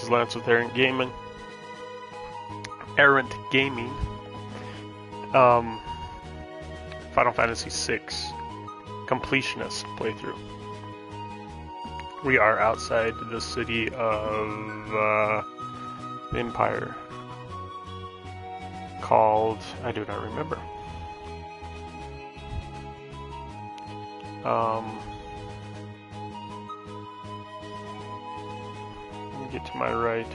is Lance with Errant Gaming. Final Fantasy VI completionist playthrough. We are outside the city of Empire, called, I do not remember. Let me get to my right.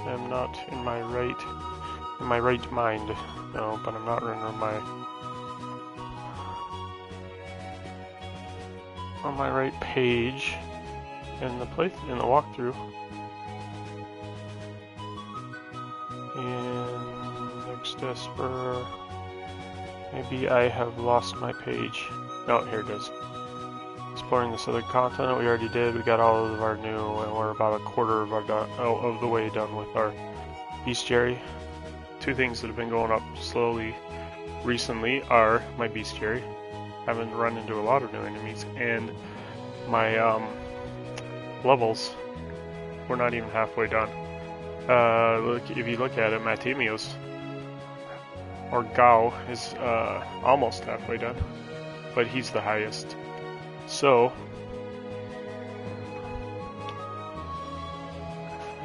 I'm not in my right mind. No, but I'm not on my right page in the walkthrough. And next Esper, maybe I have lost my page. Oh, here it is. Exploring this other continent we already did. We got all of our new, and we're about a quarter of the way done with our bestiary. Two things that have been going up slowly recently are my bestiary. Haven't run into a lot of new enemies, and my levels. We're not even halfway done. If you look at it, Matimios or Gao is almost halfway done, but he's the highest. So,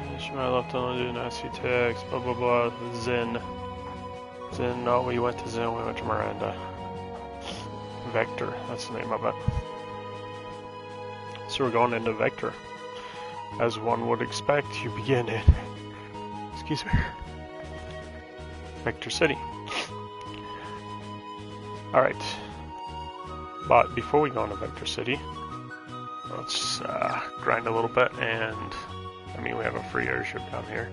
finish my left on do nasty text, blah blah blah. Zen, no, we went to Zen, we went to Miranda. Vector, that's the name of it. So we're going into Vector. As one would expect, you begin in, excuse me, Vector City. Alright. But before we go into Vector City, let's grind a little bit, and I mean, we have a free airship down here.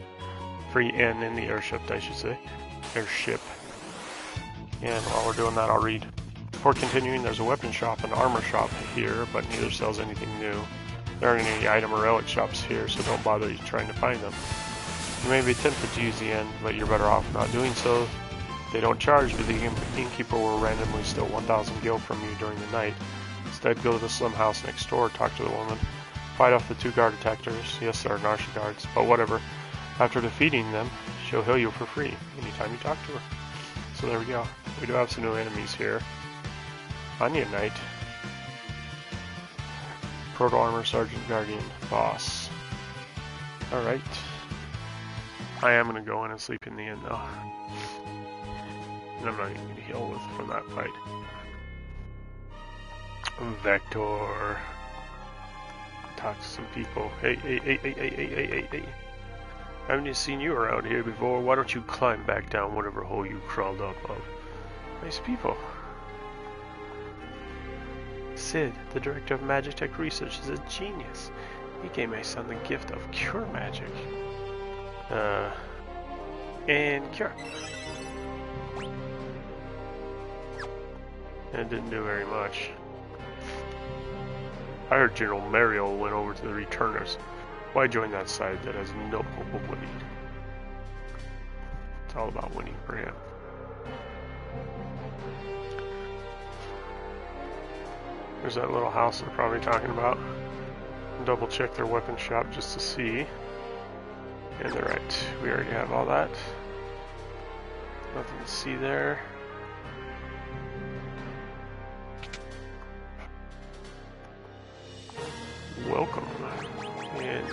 Free inn in the airship, I should say. Airship. And while we're doing that, I'll read. Before continuing, there's a weapon shop and armor shop here, but neither sells anything new. There aren't any item or relic shops here, so don't bother trying to find them. You may be tempted to use the inn, but you're better off not doing so. They don't charge, but the innkeeper will randomly steal 1,000 gil from you during the night. Instead, go to the slim house next door, talk to the woman, fight off the 2 guard attackers. Yes, there are Narsha guards, but whatever. After defeating them, she'll heal you for free anytime you talk to her. So there we go. We do have some new enemies here. Onion Knight. Proto Armor Sergeant Guardian Boss. Alright. I am going to go in and sleep in the inn though. And I'm not even going to heal for that fight. Vector. Talk to some people. Hey. I haven't seen you around here before. Why don't you climb back down whatever hole you crawled up of? Nice people. Sid, the director of Magitech Research, is a genius. He gave my son the gift of cure magic. And cure. And it didn't do very much. I heard General Mario went over to the returners. Why join that side that has no hope of winning? It's all about winning for him. There's that little house they're probably talking about. Double check their weapon shop just to see. And they're right. We already have all that. Nothing to see there. Welcome. And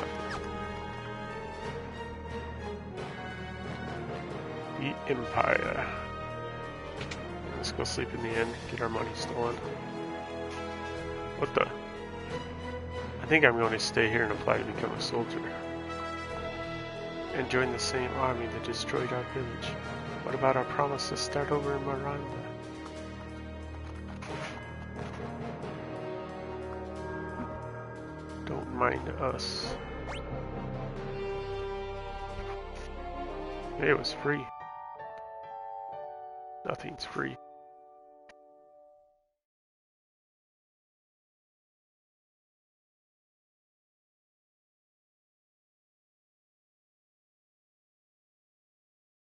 the Empire. Let's go sleep in the inn, get our money stolen. What the? I think I'm going to stay here and apply to become a soldier. And join the same army that destroyed our village. What about our promise to start over in Miranda? Don't mind us. It was free. Nothing's free.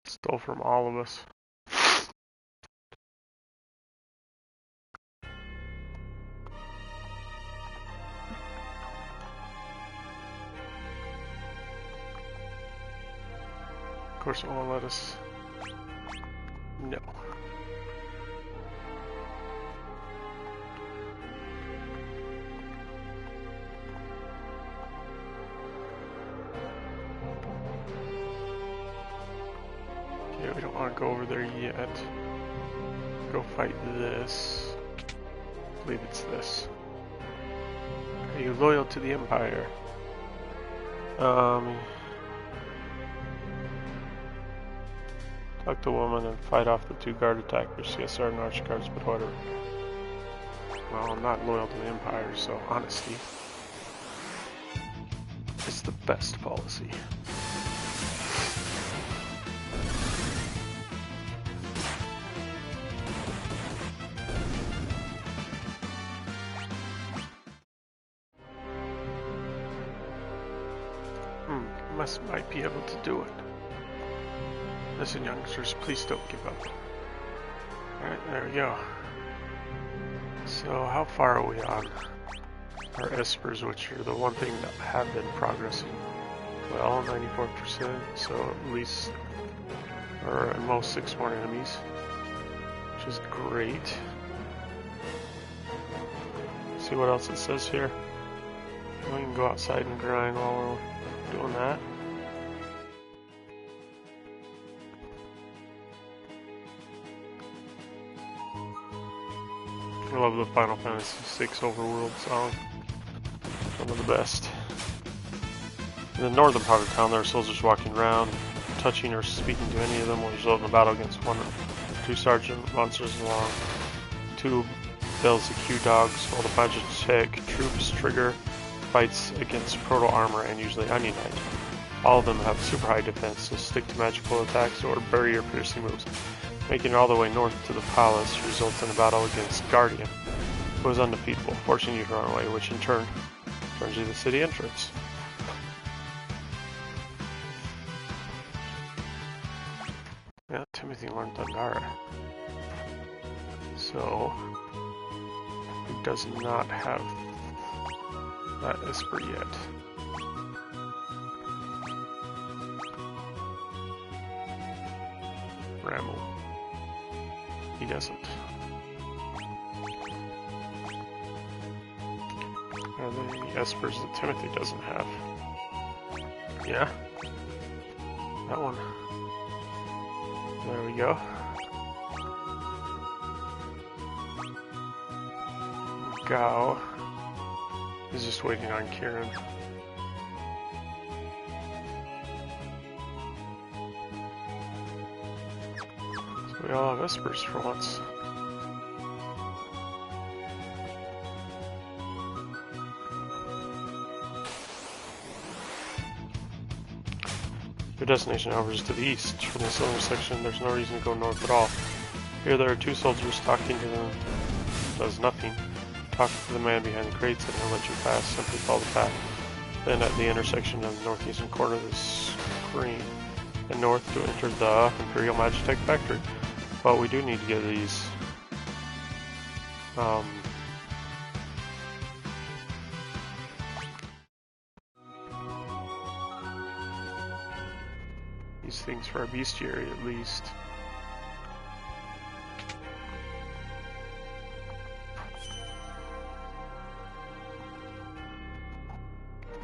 Stole from all of us. course it won't let us. No. Okay, we don't want to go over there yet. Go fight this. I believe it's this. Are you loyal to the Empire? Talk to a woman and fight off the 2 guard attackers. Yes, our arch guards, but whatever. Well, I'm not loyal to the Empire, so honesty is the best policy. Might be able to do it. Listen, youngsters, please don't give up. Alright, there we go. So, how far are we on our espers, which are the one thing that have been progressing? Well, 94%, so at least, or at most 6 more enemies, which is great. Let's see what else it says here. We can go outside and grind while we're doing that. I love the Final Fantasy VI overworld song. One of the best. In the northern part of town, there are soldiers walking around. Touching or speaking to any of them will result in a battle against 1 or 2 sergeant monsters along 2 bells of Q dogs, while the Magitech troops trigger fights against proto armor and usually Onionite. All of them have super high defense, so stick to magical attacks or barrier piercing moves. Making it all the way north to the palace results in a battle against Guardian, who is undefeatable, forcing you to run away, which in turn turns you to the city entrance. Yeah, Timothy learned Thundara. So, he does not have that Esper yet. Ramble. He doesn't. Are there any Espers that Timothy doesn't have? Yeah. That one. There we go. Gao is just waiting on Kieran. So we all have Espers for once. Your destination, however, is to the east. From the southern section, there's no reason to go north at all. Here there are 2 soldiers talking to them. Does nothing. Talk to the man behind the crates and he'll let you pass. Simply follow the path. Then at the intersection of the northeastern corner of the screen and north to enter the Imperial Magitech factory. But we do need to get these things for our bestiary at least.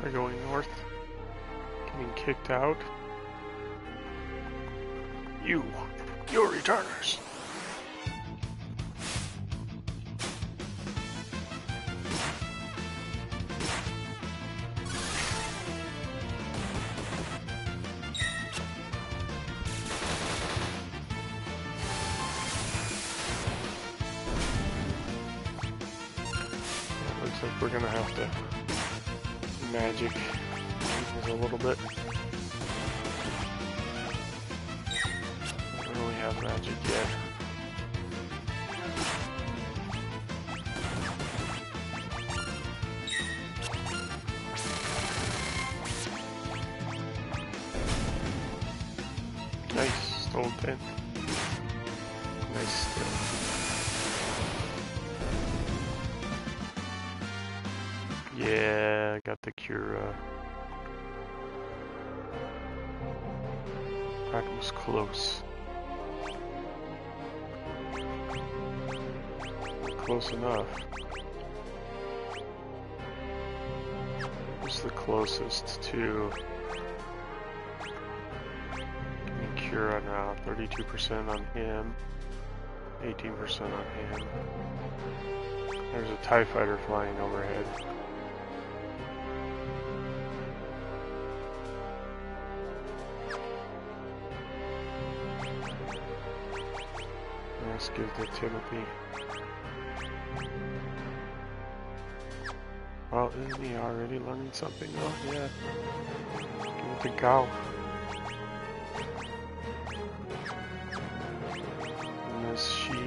They're going north, getting kicked out. You're returners. Looks like we're gonna have to magic a little bit. Don't really have magic yet. Nice, stole 10. Nice still. Yeah, got the cure. That was close. Close enough. Who's the closest to Cura now? 32% on him, 18% on him. There's a TIE fighter flying overhead. Let's give it to Timothy. Well, isn't he already learning something though? Yeah. Give it to Gal. And this she.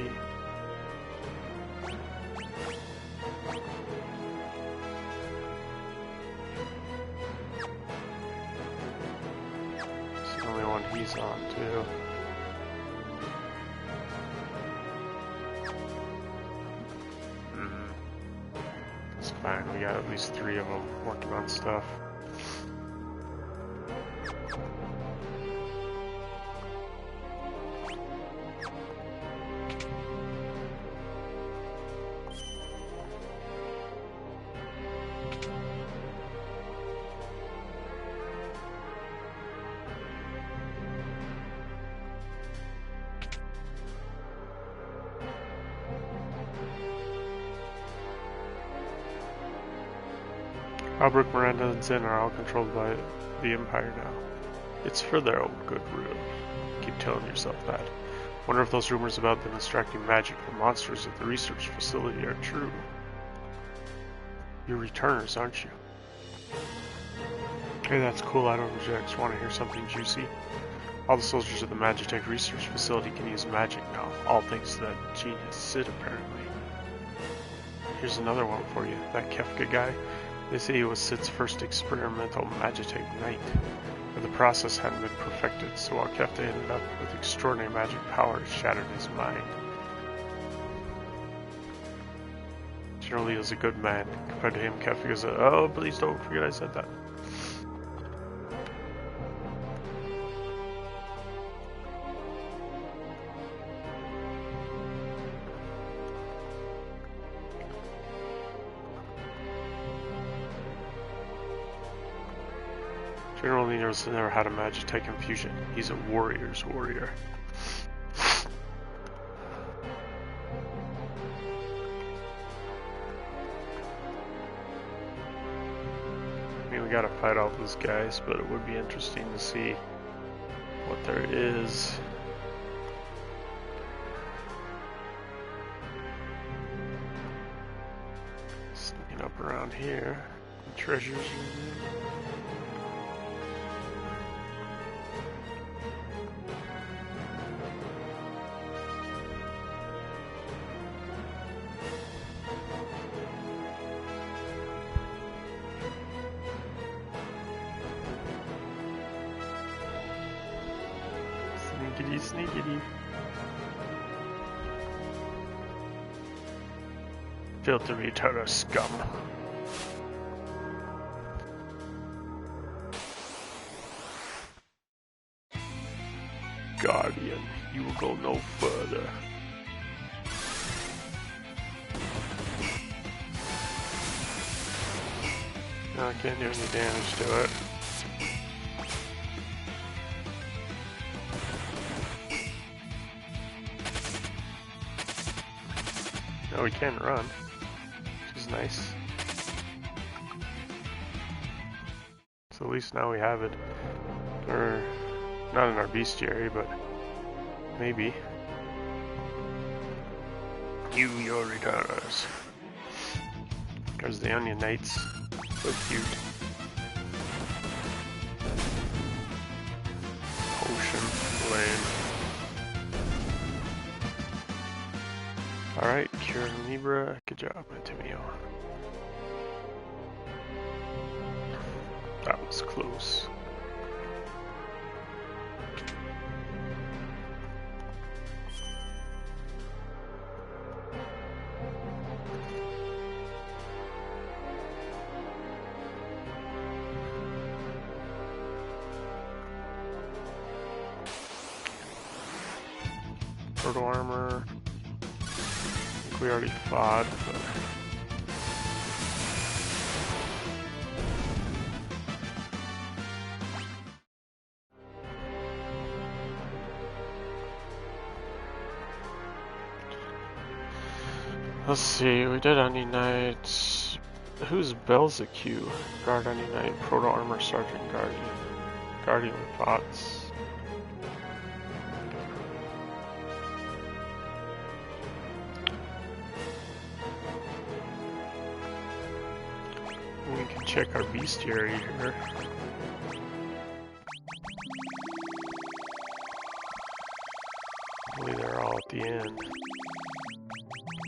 It's the only one he's on too. Fine, we got at least 3 of them working on stuff. Albrecht, Miranda, and Zen are all controlled by the Empire now. It's for their own good, really. Keep telling yourself that. Wonder if those rumors about them extracting magic from monsters at the research facility are true. You're returners, aren't you? Hey, that's cool. I don't just want to hear something juicy. All the soldiers at the Magitech research facility can use magic now, all thanks to that genius Sid, apparently. Here's another one for you. That Kefka guy. They say he was Sid's first experimental Magitech knight, but the process hadn't been perfected, so while Kefka ended up with extraordinary magic powers, shattered his mind. Generally, he was a good man. Compared to him, Kefka was a... Oh, please don't forget I said that. General Leaders never had a Magitech infusion. He's a warrior's warrior. I mean, we gotta fight all those guys, but it would be interesting to see what there is. Sneaking up around here. Treasures in there. Sneakity. Filthy retarder scum. Guardian, you will go no further. No, I can't do any damage to it. No, we can't run, which is nice. So at least now we have it. Or, not in our bestiary, but maybe. You, your returners. There's the Onion Knights. So cute. Potion, lame. Alright, Cure and Libra, good job, Antimio. That was close. Proto armor. I think we already fought, but... Let's see, we did Onion Knight. Who's Belzeq? Guard Onion Knight, Proto Armor Sergeant Guardian. Guardian Pots. We can check our bestiary here. Hopefully they're all at the end.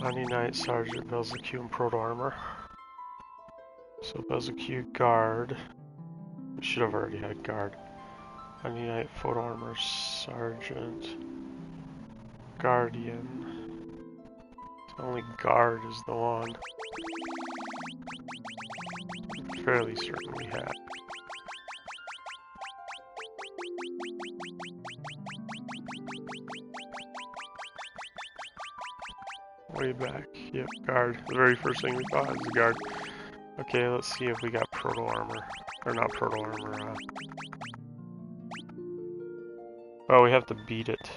Onion Knight, Sergeant, Belzeq, and Proto Armor. So Belzeq, Guard. We should have already had Guard. Onion Knight, Proto Armor, Sergeant, Guardian. So only Guard is the one. I'm fairly certain we had. Way back. Yep, Guard. The very first thing we thought was Guard. Okay, let's see if we got Proto Armor. Or not Proto Armor, Oh, we have to beat it.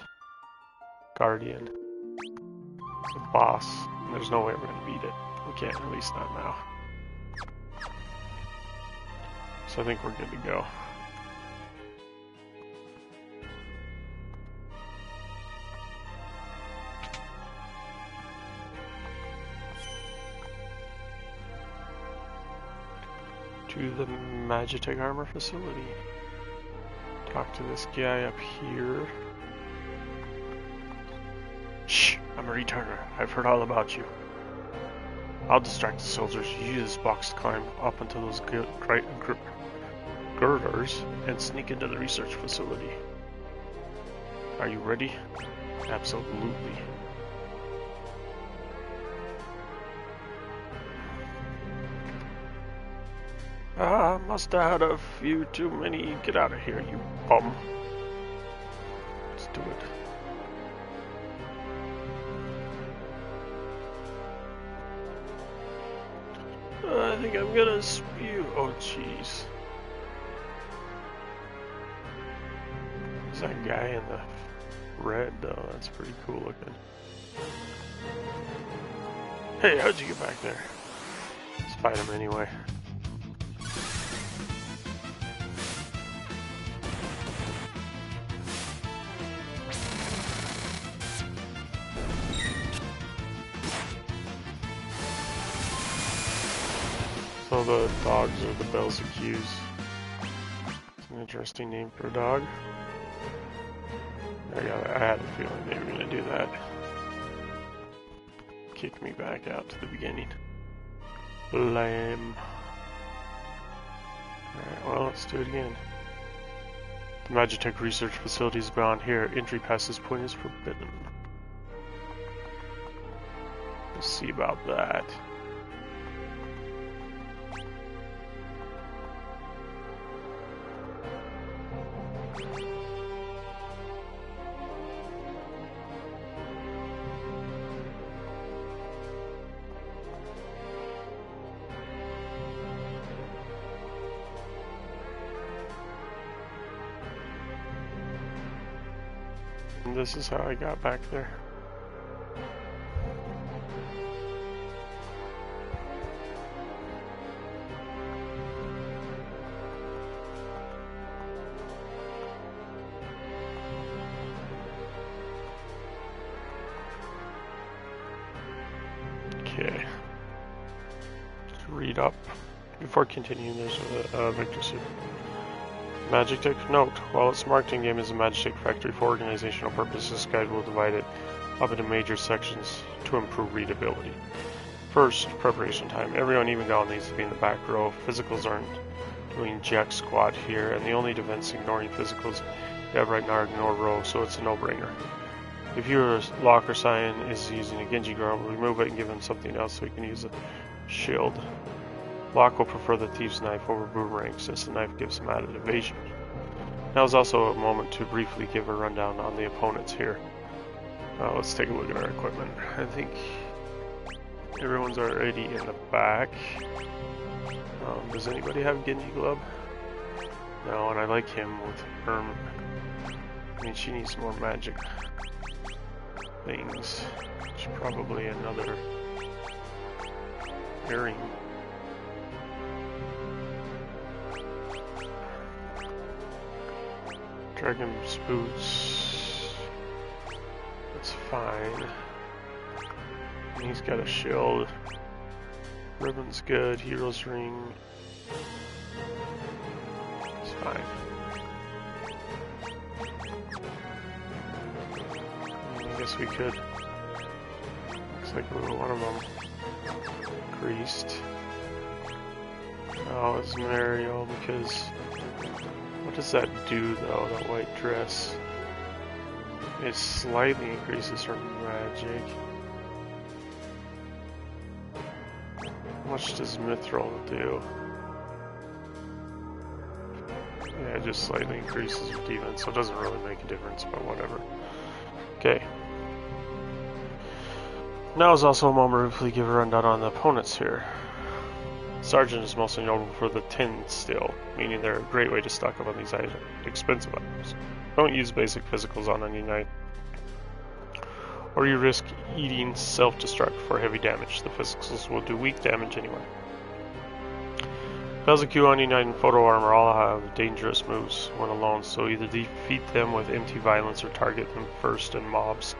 Guardian. It's a boss. There's no way we're gonna beat it. We can't, at least not now. So I think we're good to go. To the Magitech Armor Facility. Talk to this guy up here. Shh! I'm a returner. I've heard all about you. I'll distract the soldiers. You use this box to climb up into those girders and sneak into the research facility. Are you ready? Absolutely. Ah, must have had a few too many. Get out of here, you bum. Let's do it. I think I'm gonna spew. Oh, jeez. Is that guy in the red, though? That's pretty cool looking. Hey, how'd you get back there? Let's fight him anyway. So the dogs are the Belzeqs. It's an interesting name for a dog. I had a feeling they were going to do that. Kick me back out to the beginning. Lame. Alright, well, let's do it again. The Magitech research facility is beyond here. Entry past this point is forbidden. Let's see about that. And this is how I got back there. Okay. Let's read up. Before continuing, there's a Victor suit. Magitech note: while its marketing game is a Magitech factory for organizational purposes, this guide will divide it up into major sections to improve readability. First, preparation time. Everyone, even Gal, needs to be in the back row. Physicals aren't doing jack squat here, and the only defense ignoring physicals you have right now are ignore row, so it's a no-brainer. If your locker sign is using a Genji girl, remove it and give him something else so he can use a shield. Locke will prefer the Thief's Knife over Boomerang, since the knife gives him added evasion. Now is also a moment to briefly give a rundown on the opponents here. Let's take a look at our equipment. I think everyone's already in the back. Does anybody have Genji Glove? No, and I like him with Erm. I mean, she needs more magic things. She's probably another earring. Dragon's boots. That's fine. And he's got a shield. Ribbon's good. Hero's ring. It's fine. I guess we could. Looks like one of them increased. Oh, it's Mario because what does that do though? That white dress. It slightly increases her magic. How much does Mithril do? Yeah, it just slightly increases your defense, so it doesn't really make a difference, but whatever. Okay. Now is also a moment to briefly give a rundown on the opponents here. Sergeant is mostly notable for the tin steel, meaning they're a great way to stock up on these expensive items. Don't use basic physicals on any knight, or you risk eating self-destruct for heavy damage. The physicals will do weak damage anyway. Belzecu, Onion Knight, and Photo Armor all have dangerous moves when alone, so either defeat them with empty violence or target them first in mobs.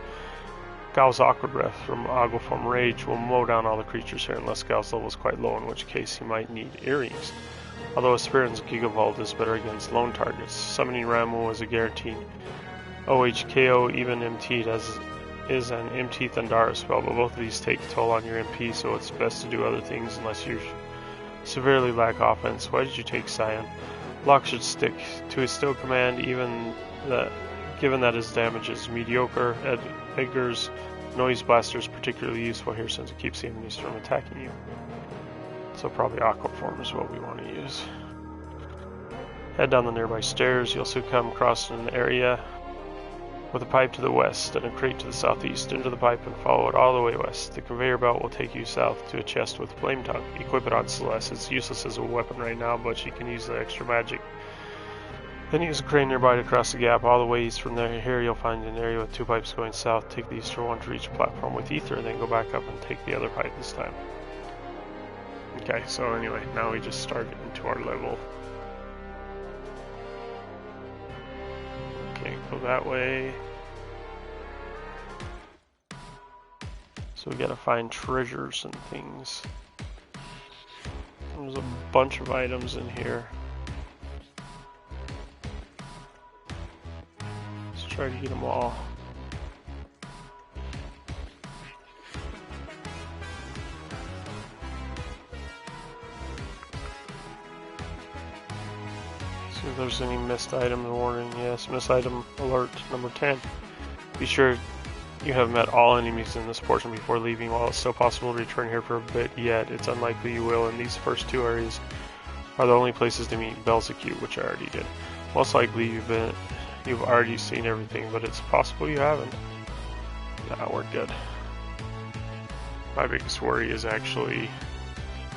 Gao's Awkward Breath from Aguaform Rage will mow down all the creatures here unless Gao's level is quite low, in which case he might need earrings. Although a Spirit's Gigavolt is better against lone targets. Summoning Ramu is a guaranteed OHKO, even MT'd, as is an MT Thundara spell, but both of these take a toll on your MP, so it's best to do other things unless you severely lack offense. Why did you take Scion? Locke should stick to his Still Command, given that his damage is mediocre. Edgar's Noise Blaster is particularly useful here since it keeps the enemies from attacking you. So probably Aquaform is what we want to use. Head down the nearby stairs. You'll soon come across an area with a pipe to the west and a crate to the southeast. Enter the pipe and follow it all the way west. The conveyor belt will take you south to a chest with Flame Tongue. Equip it on Celeste. It's useless as a weapon right now, but she can use the extra magic. Then use a crane nearby to cross the gap. All the way east from there, here you'll find an area with two pipes going south. Take the eastern one to reach a platform with ether, then go back up and take the other pipe this time. Okay, so anyway, now we just start into our level. Okay, go that way. So we gotta find treasures and things. There's a bunch of items in here. Let's try to get them all. See if there's any missed item warning. Yes, missed item alert number 10. Be sure you have met all enemies in this portion before leaving. While it's still possible to return here for a bit yet, it's unlikely you will, and these first two areas are the only places to meet Belzecu, which I already did. Most likely you've already seen everything, but it's possible you haven't. Nah, we're good. My biggest worry is actually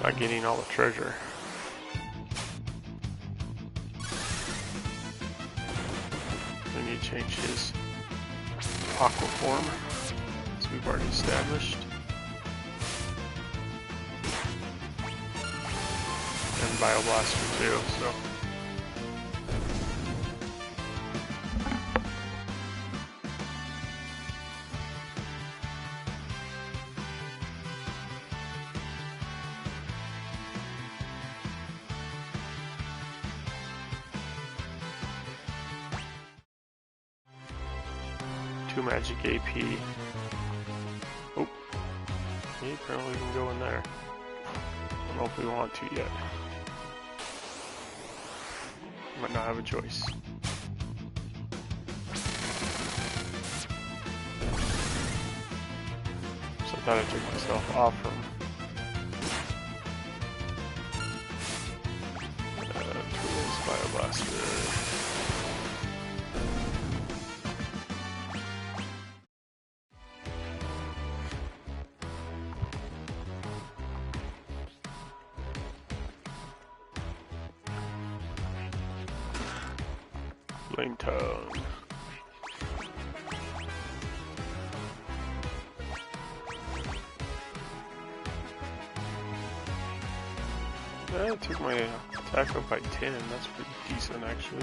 not getting all the treasure. We need to change his Aquaform, as we've already established. And Bioblaster too, so. Magic AP. Oh, he apparently can go in there. I don't know if we want to yet. Might not have a choice. So I thought I took myself off from tools, Bioblaster. Flame tongue. I took my attack up by 10. That's pretty decent, actually.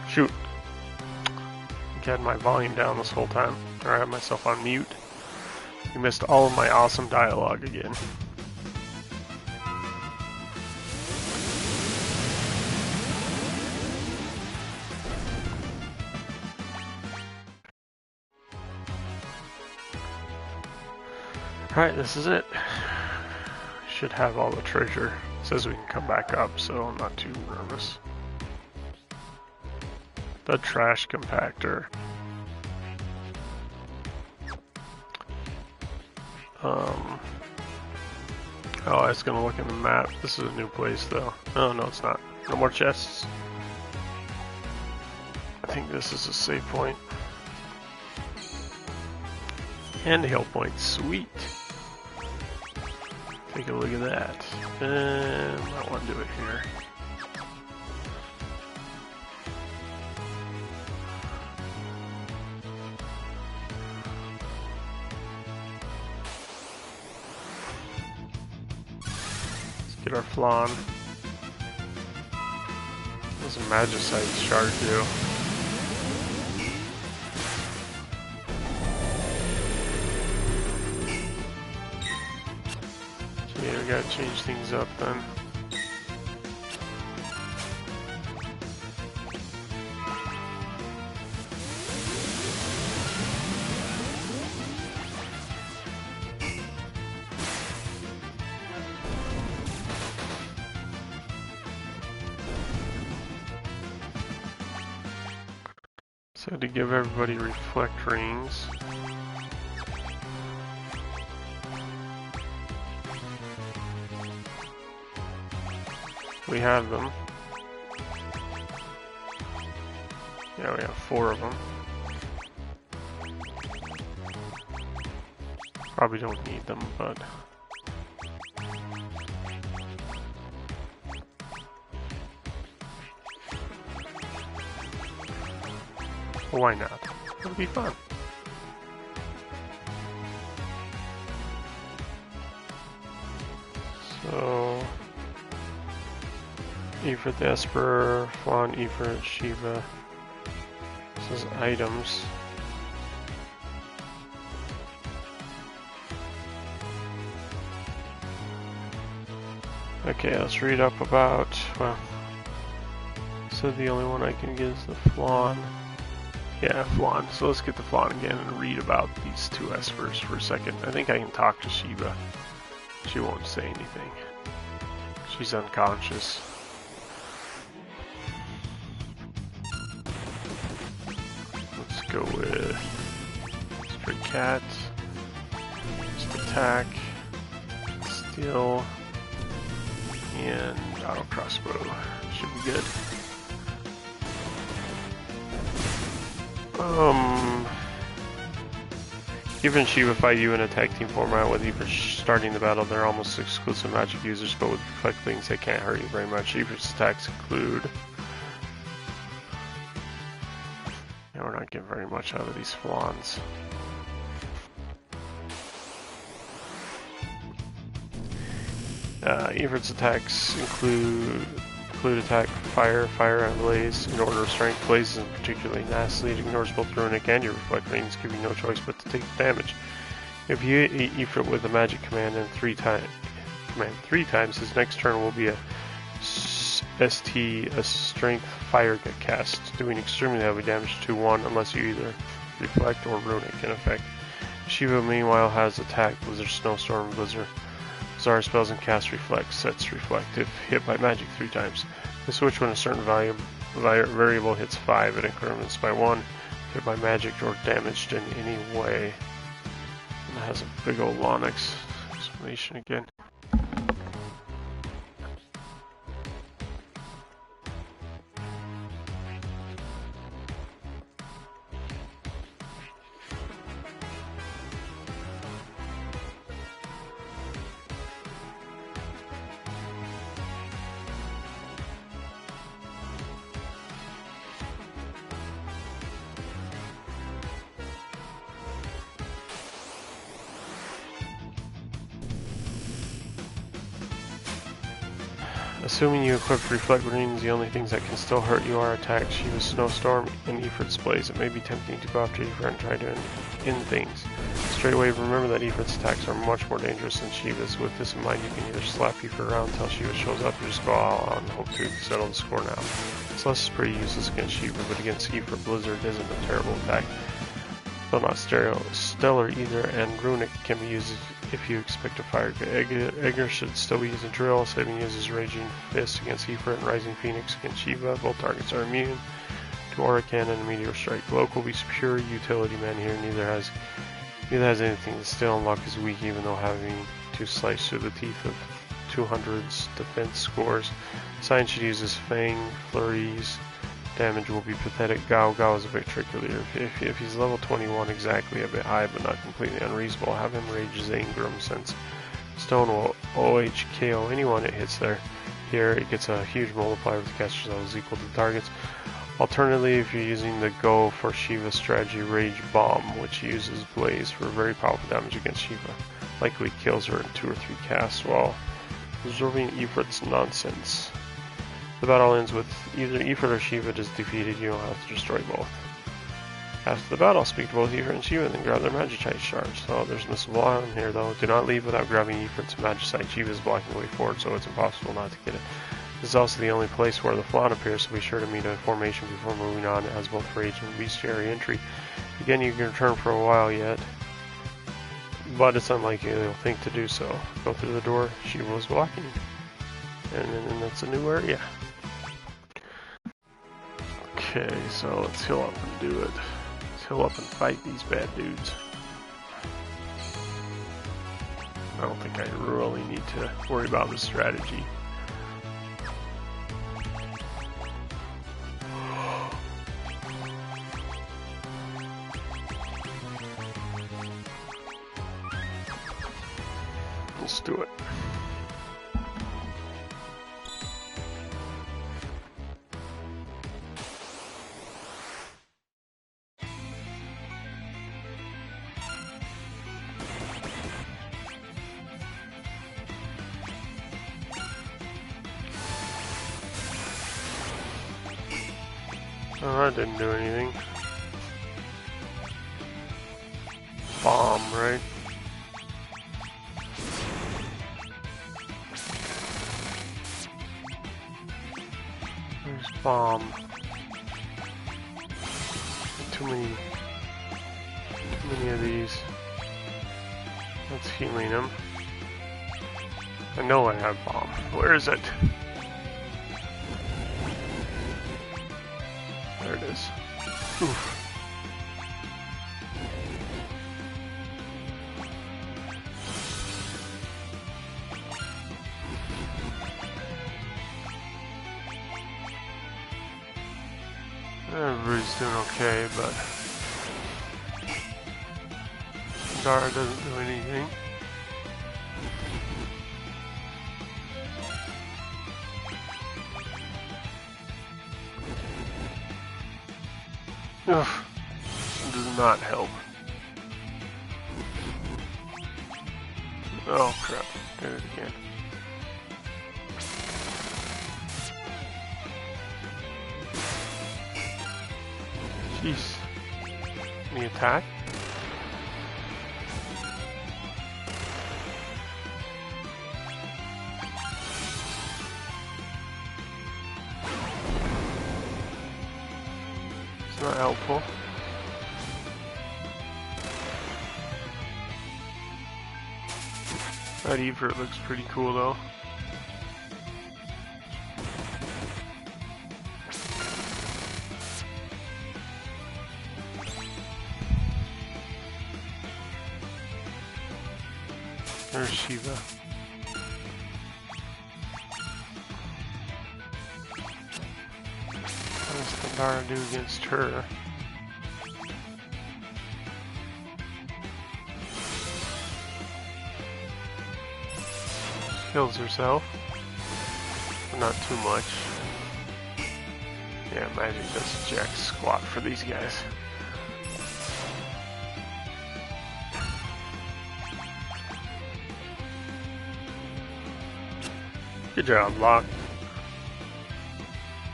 Shoot. I had my volume down this whole time, or I had myself on mute. You missed all of my awesome dialogue again. Alright, this is it. Should have all the treasure. It says we can come back up, so I'm not too nervous. The trash compactor. Oh, I was gonna look in the map. This is a new place though. Oh, no, it's not. No more chests. I think this is a save point. And a health point. Sweet. Take a look at that. And I want to do it here. Get our flan. What's a magicite shard do? Okay, we gotta change things up then. So to give everybody reflect rings, we have them. Yeah, we have 4 of them. Probably don't need them, but why not? It'll be fun. So, Ifrit Esper, Flan, Ifrit, Shiva. This is items. Okay, let's read up about, well, so the only one I can get is the Flan. Yeah, Flan. So let's get the Flan again and read about these 2 espers for a second. I think I can talk to Shiva. She won't say anything. She's unconscious. Let's go with Stray Cat, just attack, steal, and auto crossbow. Should be good. Even Shiva fight you in a tag team format with Ifrit starting the battle. They're almost exclusive magic users, but with reflect things they can't hurt you very much. Ifrit's attacks include... Yeah, we're not getting very much out of these flans. Ifrit's attacks include attack, fire, and blaze. In order of strength, blaze is particularly nasty. It ignores both runic and your reflect rings, giving you no choice but to take the damage. If you hit Ifrit with a magic command and 3 times, his next turn will be a strength fire get cast, doing extremely heavy damage to 1 unless you either reflect or runic in effect. Shiva meanwhile has attack, blizzard, snowstorm, blizzard. Zara spells and cast reflect, sets reflect if hit by magic 3 times. They switch when a certain variable hits 5, it increments by 1, hit by magic or damaged in any way. And it has a big old Lonix exclamation again. Assuming you equip reflect rings, the only things that can still hurt you are attacks, Shiva's snowstorm, and Ifrit's blaze. It may be tempting to go after Ifrit and try to end things. Straight away, remember that Ifrit's attacks are much more dangerous than Shiva's. With this in mind, you can either slap Ifrit around until Shiva shows up, or just go all out and hope to settle the score now. Celeste is pretty useless against Shiva, but against Ifrit, Blizzard isn't a terrible attack. Though not stellar either, and Runic can be used if you expect a fire. Edgar should still be using Drill, Saving uses Raging Fist against Ifrit and Rising Phoenix against Shiva. Both targets are immune to Aura Cannon and Meteor Strike. Bloke will be pure utility man here, neither has Neither has anything to still unlock his weak, even though having to slice through the teeth of 200's defense scores. Science should use his Fang Flurries. Damage will be pathetic. Gao is a bit trickier. If he's level 21 exactly, a bit high but not completely unreasonable, have him rage his Ingram, since Stone will OH KO anyone it hits there. Here it gets a huge multiplier with caster levels equal to targets. Alternatively, if you're using the Go for Shiva strategy, Rage Bomb, which uses Blaze for very powerful damage against Shiva, likely kills her in 2 or 3 casts while absorbing Ifrit's nonsense. The battle ends with either Ifrit or Shiva is defeated. You don't have to destroy both. After the battle, speak to both Ifrit and Shiva and then grab their Magicite shards. Oh, there's Missile Island here though. Do not leave without grabbing Ifrit's Magicite. Shiva is blocking the way forward, so it's impossible not to get it. This is also the only place where the Flan appears, so be sure to meet a formation before moving on. It has both Rage and Bestiary entry. Again, you can return for a while yet, but it's unlikely they'll think to do so. Go through the door Shiva was blocking, and then that's a new area. Okay, so let's heal up and do it. Let's heal up and fight these bad dudes. I don't think I really need to worry about the strategy. Let's do it. Oh, that didn't do anything. Bomb, right? There's bomb. Too many of these. That's healing him. I know I have bomb. Where is it? There it is. Oof. Everybody's doing okay, but Dara doesn't do anything. Ugh, it does not help. Oh crap, did it again. Jeez. Any attack? It's not helpful. That Evert looks pretty cool though. There's Shiva. What does Pandara do against her? Kills herself. But not too much. Yeah, magic does jack squat for these guys. Good job, Locke.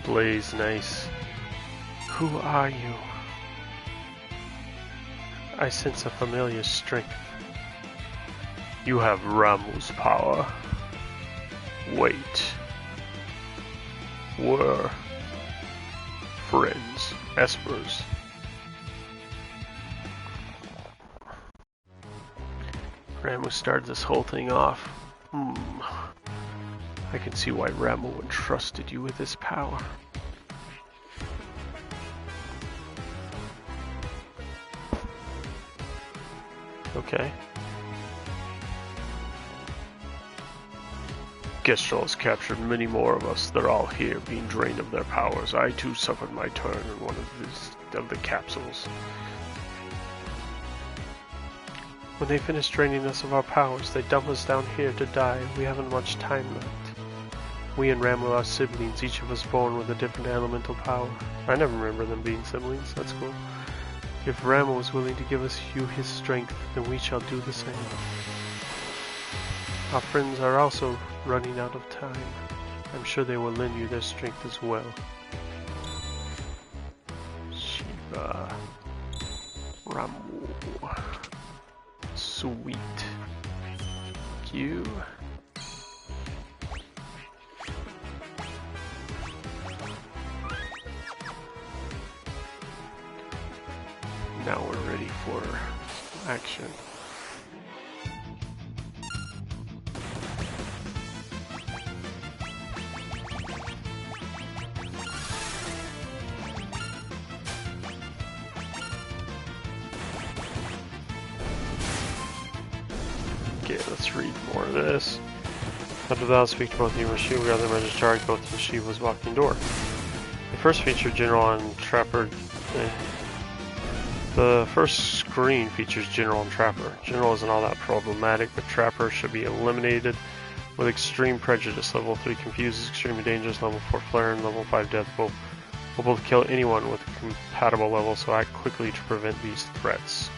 Blaze, nice. Who are you? I sense a familiar strength. You have Ramu's power. Wait. We're friends. Espers. Ramu started this whole thing off. I can see why Ramu entrusted you with this power. Okay. Gestral has captured many more of us. They're all here, being drained of their powers. I too suffered my turn in one of the capsules. When they finish draining us of our powers, they dump us down here to die. We haven't much time left. We and Ram are siblings, each of us born with a different elemental power. I never remember them being siblings. That's cool. If Ram was willing to give us his strength, then we shall do the same. Our friends are also running out of time. I'm sure they will lend you their strength as well. Shiva. Ramu. Sweet. Thank you. Now we're ready for action. Okay, let's read more of this. After that, I'll speak to both you and Yashiva. We got them ready to charge both Yashiva's walking door. The first feature, General and Trapper. The first screen features General and Trapper. General isn't all that problematic, but Trapper should be eliminated with extreme prejudice. Level 3 confuses, extremely dangerous. Level 4 flare and level 5 death will both kill anyone with a compatible level, so act quickly to prevent these threats.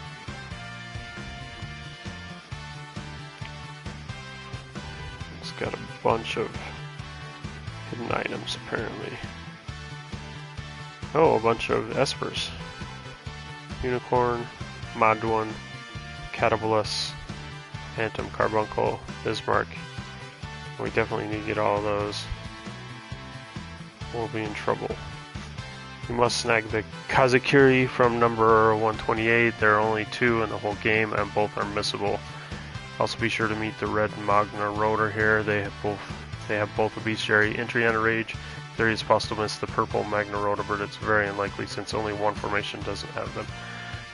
It's got a bunch of hidden items apparently. Oh, a bunch of espers. Unicorn, Madouan, Catabolus, Phantom Carbuncle, Bismarck. We definitely need to get all of those. We'll be in trouble. You must snag the Kazakiri from number 128. There are only 2 in the whole game and both are missable. Also be sure to meet the red Magna Rotor here. They have both a bestiary entry and a rage. There is possible to miss the purple Magna Rotor, but it's very unlikely since only one formation doesn't have them.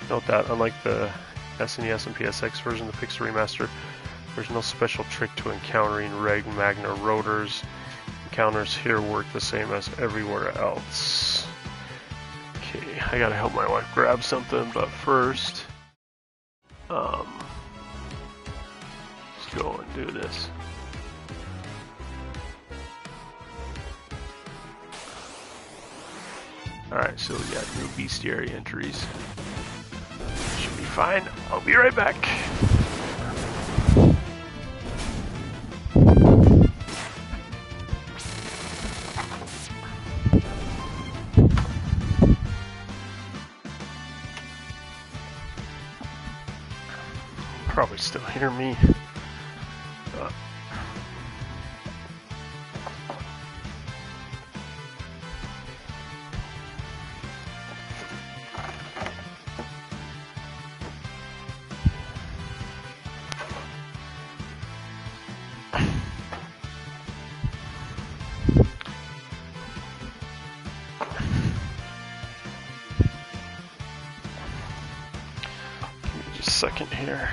Note that, unlike the SNES and PSX version of the Pixel Remaster, there's no special trick to encountering red Magna Rotors. Encounters here work the same as everywhere else. Okay, I gotta help my wife grab something, but first, let's go and do this. Alright, so we got new bestiary entries. Should be fine. I'll be right back. Probably still hear me. Second here.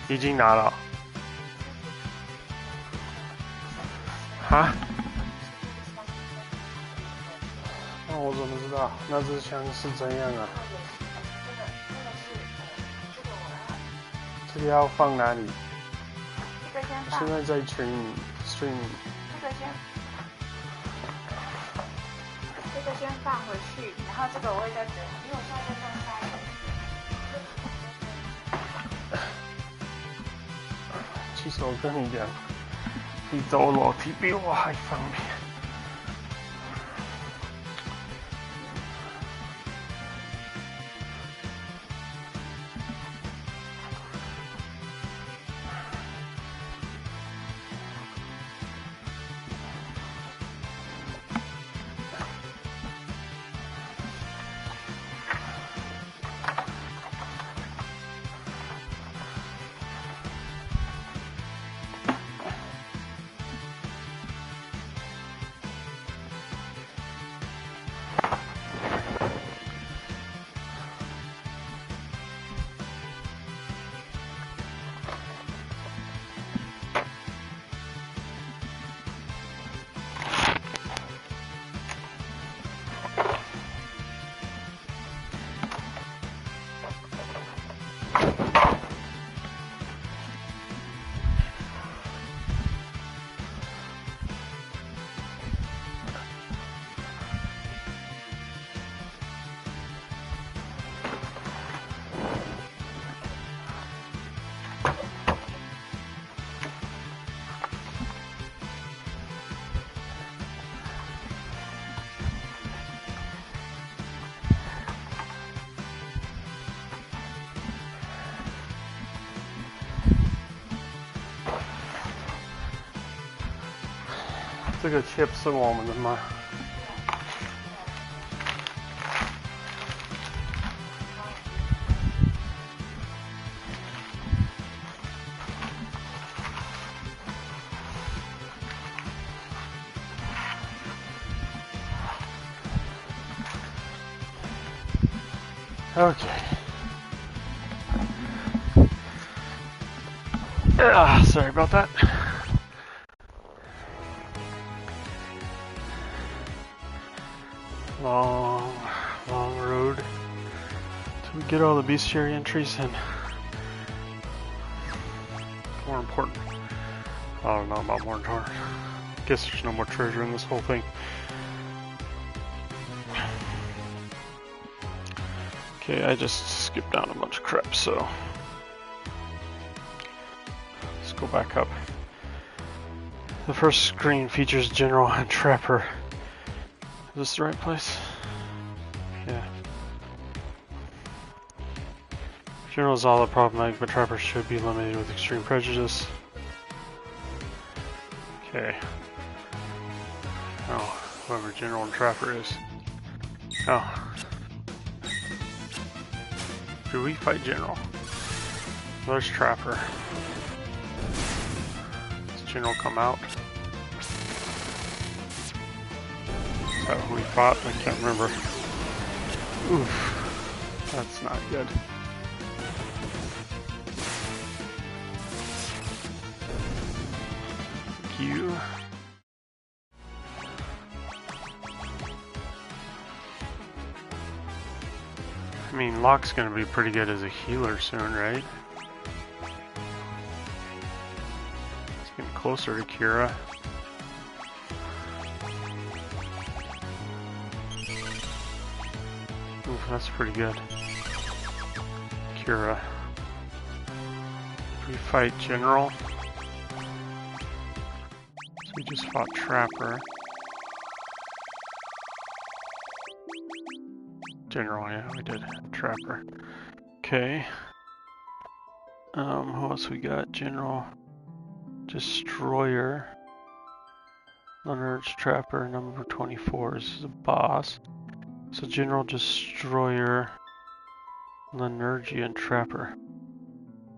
已经拿了。哈？那我怎么知道那支枪是怎样啊？这个要放哪里？这个先放。现在在stream。这个先放回去，然后这个我会再整，因为我现在在弄沙子。其实我跟你讲，你走楼梯比我还方便。这个 chip 是我们的吗？ Okay. Sorry about that. Long road till we get all the bestiary entries and more important. I don't know about more important. Guess there's no more treasure in this whole thing. Okay, I just skipped down a bunch of crap, so let's go back up. The first screen features General and Trapper. Is this the right place? Yeah. General is all problematic, but Trapper should be eliminated with extreme prejudice. Okay. Oh, whoever General and Trapper is. Oh. Do we fight General? There's Trapper. Does General come out? Is that who we fought? I can't remember. Oof. That's not good. Thank you. I mean, Locke's gonna be pretty good as a healer soon, right? He's getting closer to Kira. Oof, that's pretty good. Kira. We fight General. So we just fought Trapper. General, yeah, we did. Trapper. Okay. Who else we got? General. Destroyer. Leonard's Trapper, number 24 is the boss. So General, Destroyer, Lenergia, and Trapper.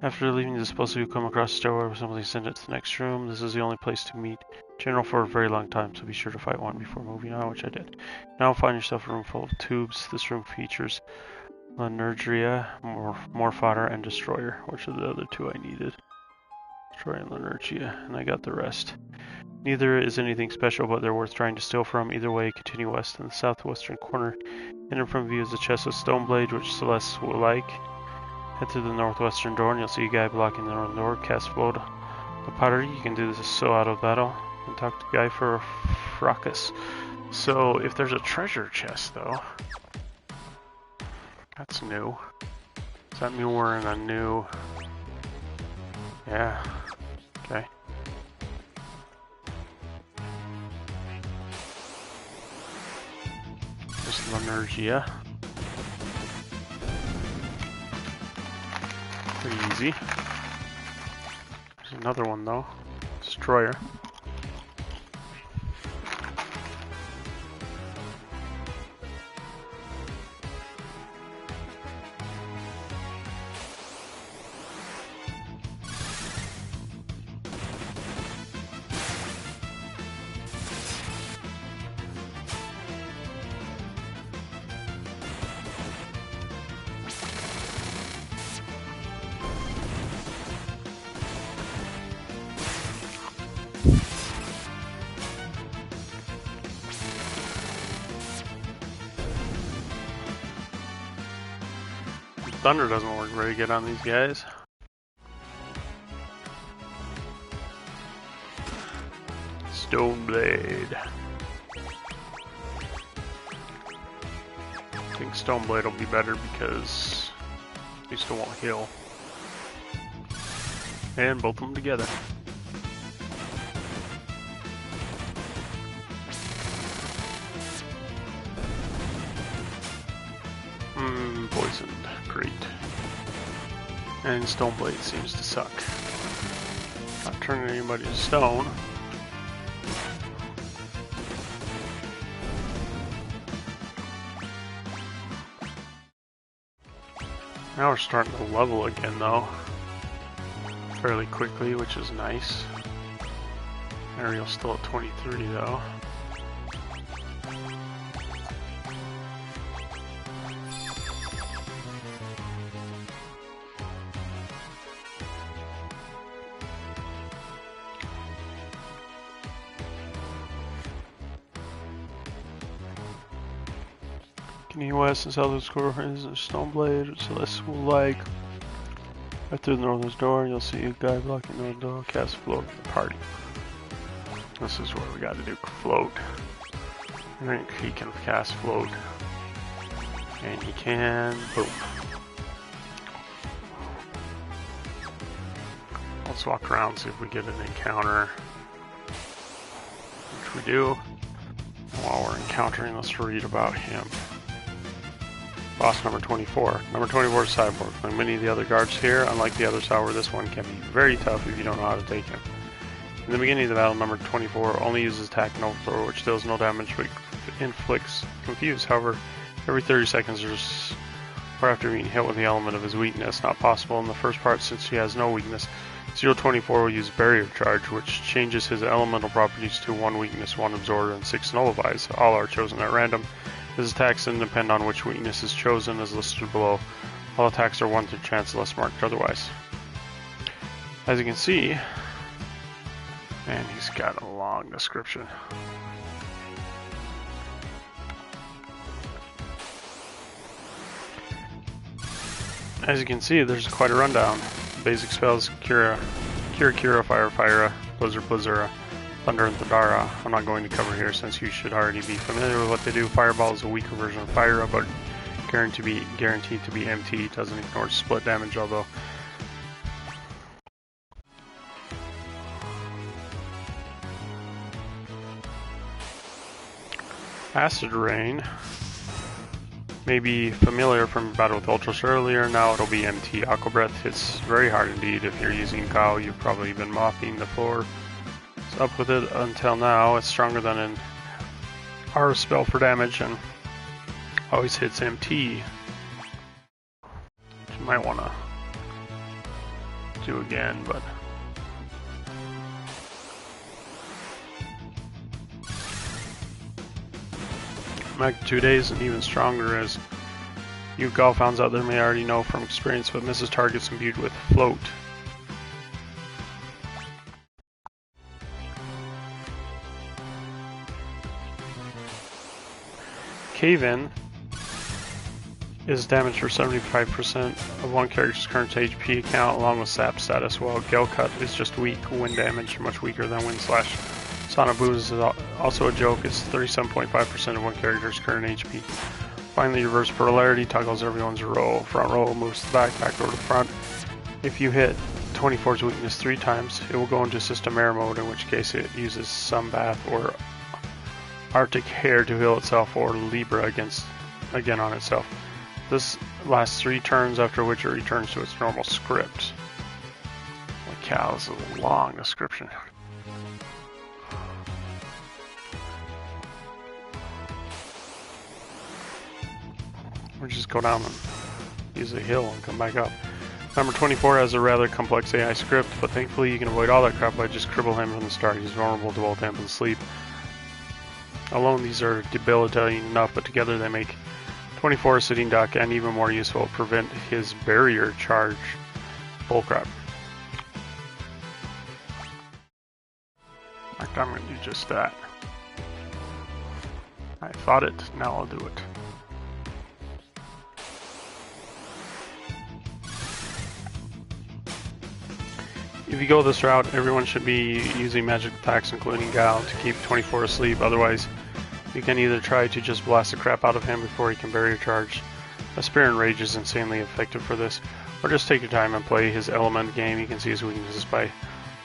After leaving the disposal, you come across a stairway where somebody sent it to the next room. This is the only place to meet General for a very long time, so be sure to fight one before moving on, which I did. Now find yourself a room full of tubes. This room features Lenergia, more fodder, and Destroyer, which are the other two I needed. Destroyer and Lenergia, and I got the rest. Neither is anything special, but they're worth trying to steal from. Either way, continue west in the southwestern corner. In front of you is a chest of stone blade, which Celeste will like. Head to the northwestern door and you'll see a guy blocking the northern door. Cast Float the pottery. You can do this so out of battle. And talk to the guy for a fracas. So if there's a treasure chest though, that's new. Does that mean we're in a new... Yeah. Okay. There's Lenergia. Pretty easy. There's another one though. Destroyer. Thunder doesn't work very good on these guys. Stone Blade. I think Stone Blade will be better because they still won't heal. And both of them together. Poisoned. Great. And Stone Blade seems to suck. Not turning anybody to stone. Now we're starting to level again though, fairly quickly, which is nice. Ariel's still at 23 though. Getting west and south of the scorpion is a stone blade, so this will like right through the northern door. You'll see a guy blocking the door. Cast float for the party. This is what we got to do. Float. I think he can cast float, and he can boom. Let's walk around, see if we get an encounter, which we do. While we're encountering, let's read about him. Boss number 24. Number 24 is Cyborg. Like many of the other guards here, unlike the others, however, this one can be very tough if you don't know how to take him. In the beginning of the battle, number 24 only uses attack and overthrow, which deals no damage but inflicts confuse. However, every 30 seconds or after being hit with the element of his weakness, not possible in the first part since he has no weakness. 024 will use Barrier Charge, which changes his elemental properties to 1 weakness, 1 absorber, and 6 nullifies. All are chosen at random. His attacks then depend on which weakness is chosen as listed below. All attacks are 1 through chance unless marked otherwise. As you can see, man, he's got a long description. As you can see, there's quite a rundown. Basic spells: Cura, Fire, Fire, Blizzard, Blizzard, Thunder, and Thundara. I'm not going to cover here since you should already be familiar with what they do. Fireball is a weaker version of Fire, but guaranteed to be MT. Doesn't ignore split damage, although Acid Rain may be familiar from battle with Ultras earlier. Now it'll be MT. Aqua Breath hits very hard indeed. If you're using Kyle, you've probably been mopping the floor. It's up with it until now. It's stronger than an R spell for damage and always hits MT. Which you might want to do again, but magnitude is and even stronger, as you golf hounds out there may already know from experience, but misses targets imbued with float. Cave-In is damaged for 75% of one character's current HP account along with sap status, while Gale Cut is just weak wind damage, much weaker than Wind Slash. Sonic Boost is also a joke. It's 37.5% of one character's current HP. Finally, Reverse Polarity toggles everyone's row. Front row moves to the back row to the front. If you hit 24's weakness 3 times, it will go into System Air mode, in which case it uses Sunbath or Arctic Hare to heal itself, or Libra again on itself. This lasts 3 turns, after which it returns to its normal script. Holy cow, this is a long description. Or just go down and use a hill and come back up. Number 24 has a rather complex AI script, but thankfully you can avoid all that crap by just cripple him from the start. He's vulnerable to both amp and sleep. Alone these are debilitating enough, but together they make 24 a sitting duck and even more useful to prevent his barrier charge bullcrap. I'm going to do just that. I thought it, now I'll do it. If you go this route, everyone should be using magic attacks, including Gal, to keep 24 asleep. Otherwise, you can either try to just blast the crap out of him before he can barrier charge. A Spear and Rage is insanely effective for this. Or just take your time and play his element game. You can see his weaknesses by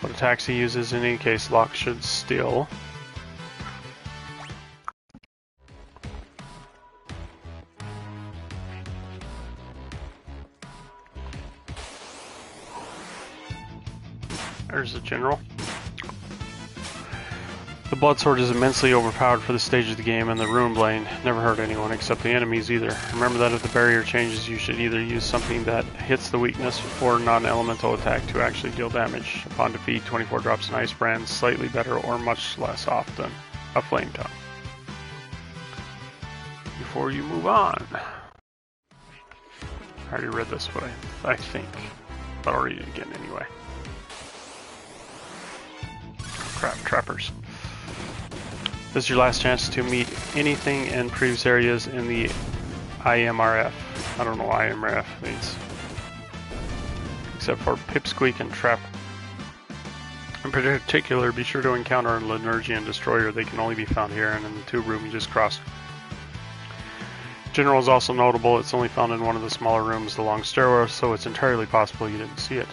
what attacks he uses. In any case, Locke should still. There's the general. The Bloodsword is immensely overpowered for this stage of the game, and the Rune Blade never hurt anyone except the enemies either. Remember that if the barrier changes, you should either use something that hits the weakness or non-elemental attack to actually deal damage. Upon defeat, 24 drops an Ice Brand, slightly better or much less often a Flame Tongue. Before you move on, I already read this, but I think, but I'll read it again anyway. Crap, trappers. This is your last chance to meet anything in previous areas in the IMRF. I don't know what IMRF means. Except for Pipsqueak and Trap. In particular, be sure to encounter a Linergian Destroyer. They can only be found here and in the tube room you just crossed. General is also notable. It's only found in one of the smaller rooms, the long stairwell, so it's entirely possible you didn't see it.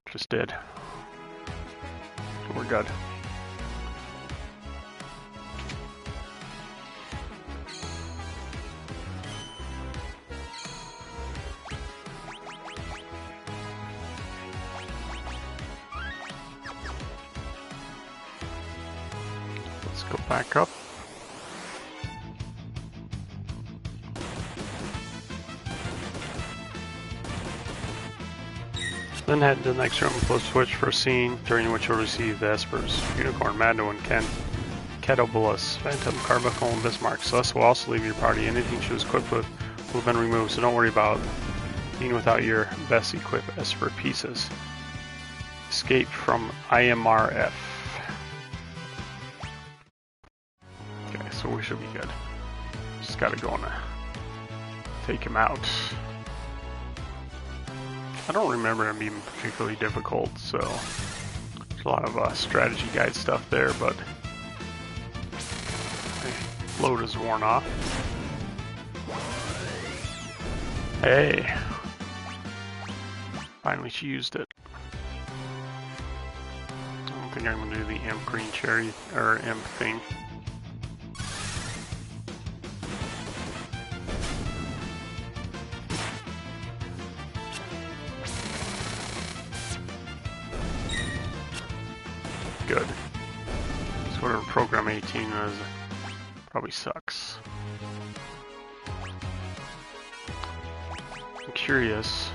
Just did. We're good. Go back up. Then head to the next room and flip switch for a scene during which you'll receive the Espers, Unicorn, Mandoin, Ketobulus, Phantom, Carbuncle, and Bismarck. Celeste will also leave your party. Anything she was equipped with will have been removed, so don't worry about being without your best equipped Esper pieces. Escape from IMRF. Okay, so we should be good. Just gotta go and take him out. I don't remember him being particularly difficult, so there's a lot of strategy guide stuff there, but the load is worn off. Hey! Finally she used it. I don't think I'm gonna do the Imp Green Cherry, or Imp thing. Good. So whatever program 18 is, probably sucks. I'm curious.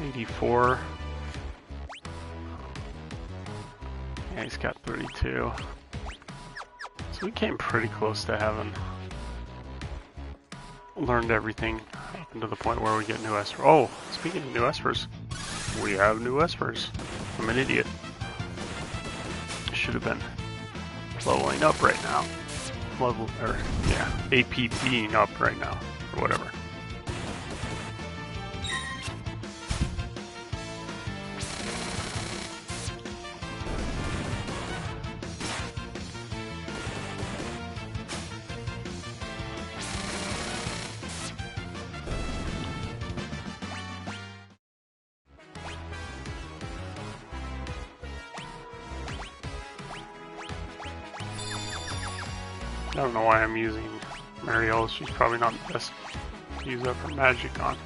84. Yeah, he's got 32. So we came pretty close to having learned everything up until the point where we get new Espers. Oh, speaking of new Espers, we have new Espers. I'm an idiot. Should have been leveling up right now. APPing up right now, or whatever. I don't know why I'm using Marielle. She's probably not the best to use that for magic on.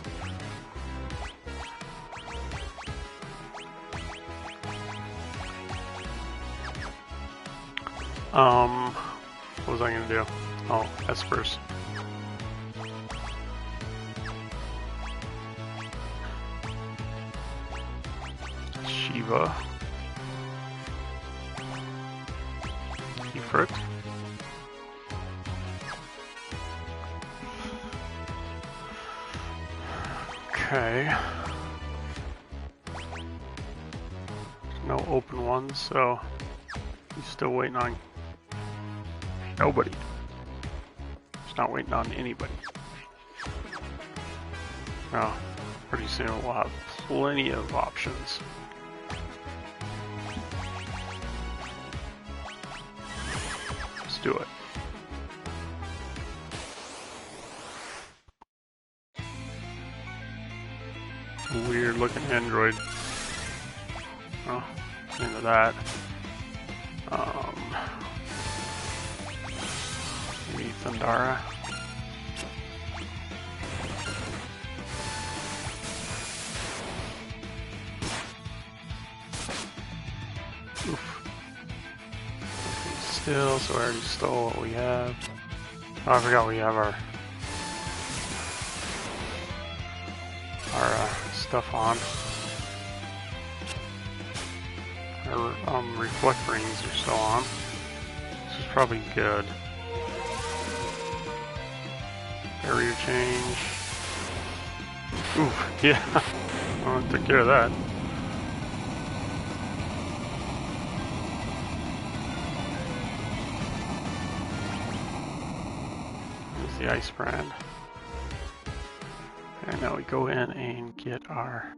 What was I gonna do? Oh, Espers. Shiva. Ifrit. Okay. No open ones, so he's still waiting on nobody. He's not waiting on anybody. Now, pretty soon we'll have plenty of options. Let's do it. Weird looking android. Oh, into that. Maybe Thundara. Oof. still, so I already stole what we have. Oh, I forgot we have our stuff on. Our reflect rings are still on. This is probably good. Barrier change. Ooh, yeah. Well, I took care of that. There's the ice brand. And now we go in and get our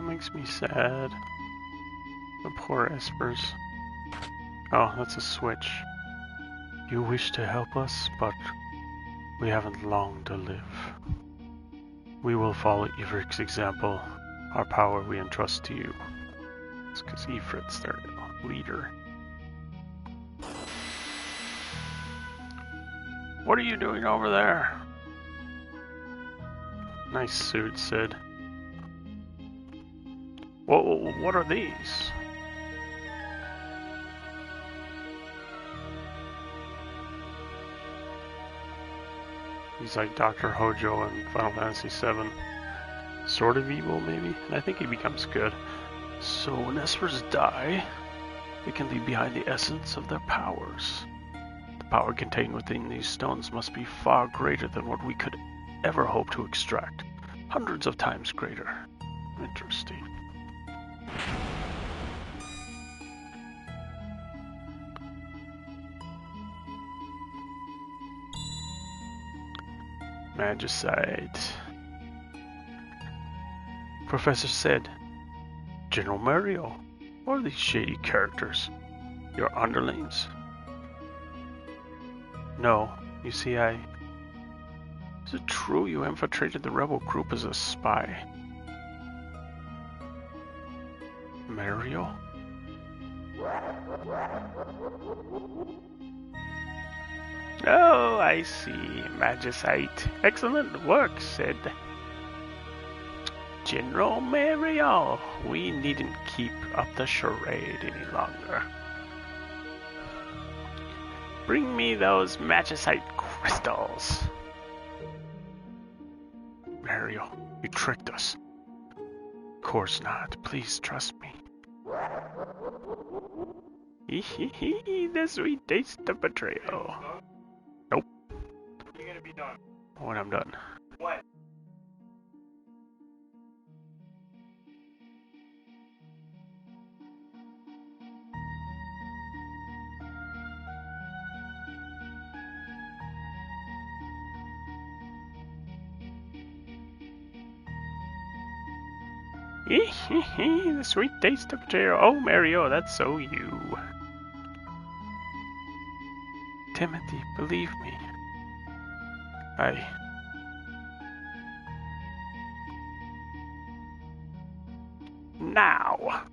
makes me sad. The poor espers. Oh, that's a switch. You wish to help us, but we haven't long to live. We will follow Ivric's example. Our power we entrust to you. It's because Ifrit's their leader. What are you doing over there? Nice suit, Sid. What are these? He's like Dr. Hojo in Final Fantasy VII. Sort of evil, maybe? And I think he becomes good. So when espers die, they can leave behind the essence of their powers. The power contained within these stones must be far greater than what we could ever hope to extract. Hundreds of times greater. Interesting. Magicite. Professor said, General Mario, what are these shady characters? Your underlings? No, you see, Is it true you infiltrated the rebel group as a spy? Mario? Oh, I see. Magicite. Excellent work, Sid. General Mario, we needn't keep up the charade any longer. Bring me those magicite crystals. Mario, you tricked us. Of course not. Please trust me. The sweet taste of betrayal. Nope. You're gonna be done. When I'm done. What? The sweet taste of betrayal. Oh, Mario, that's so you. Timothy, believe me. Now.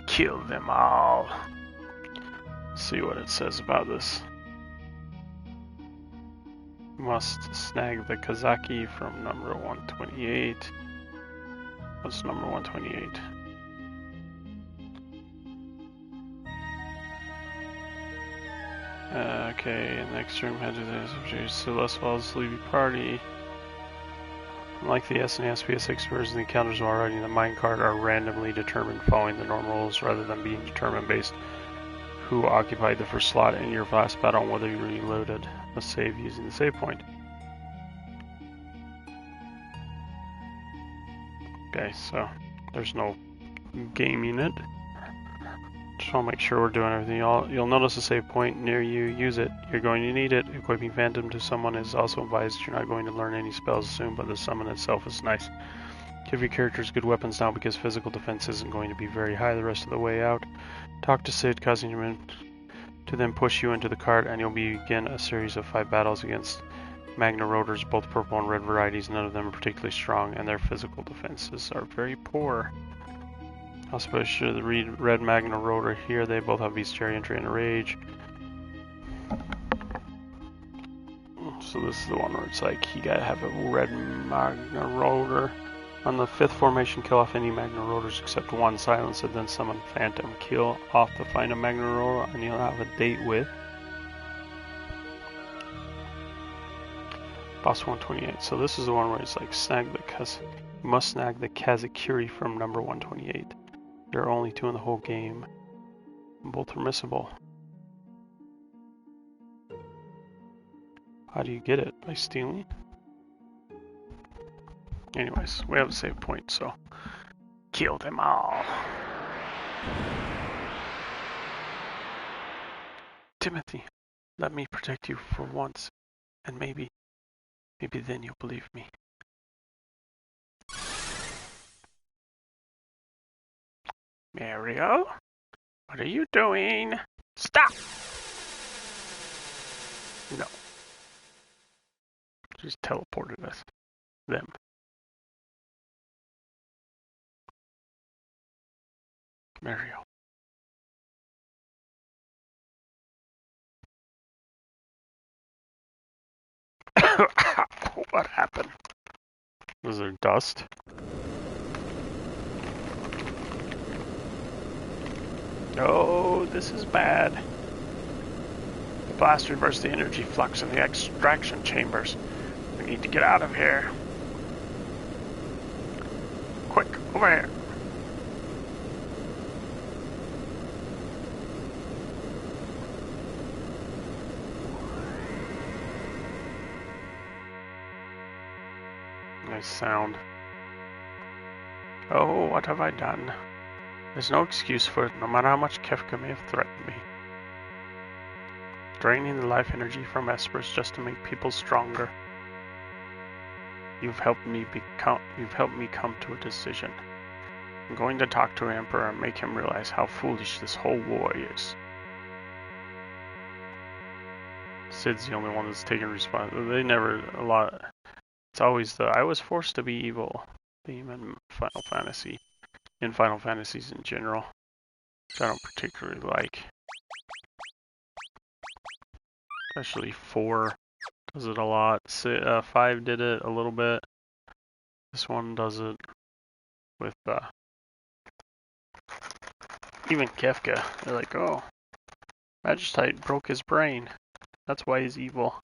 Kill them all. See what it says about this. Must snag the Kazaki from number 128. What's number 128? Okay, next room head to the Celeste Wells Levy party. Unlike the SNES PS6 version, the encounters while riding the minecart are randomly determined following the normal rules rather than being determined based who occupied the first slot in your last battle and whether you reloaded a save using the save point. Okay, so there's no gaming it. Just want to make sure we're doing everything. You'll notice a save point near you. Use it. You're going to need it. Equipping Phantom to someone is also advised. You're not going to learn any spells soon, but the summon itself is nice. Give your characters good weapons now because physical defense isn't going to be very high the rest of the way out. Talk to Sid, causing him to then push you into the cart, and you'll begin a series of 5 battles against Magna Rotors, both purple and red varieties. None of them are particularly strong, and their physical defenses are very poor. Auspicious the red Magna Rotor here. They both have bestiary entry and rage. So this is the one where it's like you gotta have a red Magna Rotor. On the 5th formation, kill off any Magna Rotors except one, silence it, then summon Phantom. Kill off the final Magna Rotor and you'll have a date with Boss 128. So this is the one where it's like snag the you must snag the Kazakiri from number 128. There are only 2 in the whole game. Both are missable. How do you get it? By stealing? Anyways, we have a save point, so kill them all. Timothy, let me protect you for once, and maybe then you'll believe me. Mario, what are you doing? Stop! No. Just teleported us. Them. Mario. What happened? Was there dust? Oh, this is bad. The blast reversed the energy flux in the extraction chambers. We need to get out of here. Quick, over here. Nice sound. Oh, what have I done? There's no excuse for it, no matter how much Kefka may have threatened me. Draining the life energy from espers just to make people stronger. You've helped me come to a decision. I'm going to talk to the Emperor and make him realize how foolish this whole war is. Sid's the only one that's taking responsibility. They never a lot. It's always the I was forced to be evil theme in Final Fantasy. In Final Fantasies in general, which I don't particularly like. Especially 4 does it a lot. 5 did it a little bit. This one does it with even Kefka. They're like, oh, Magistite broke his brain. That's why he's evil.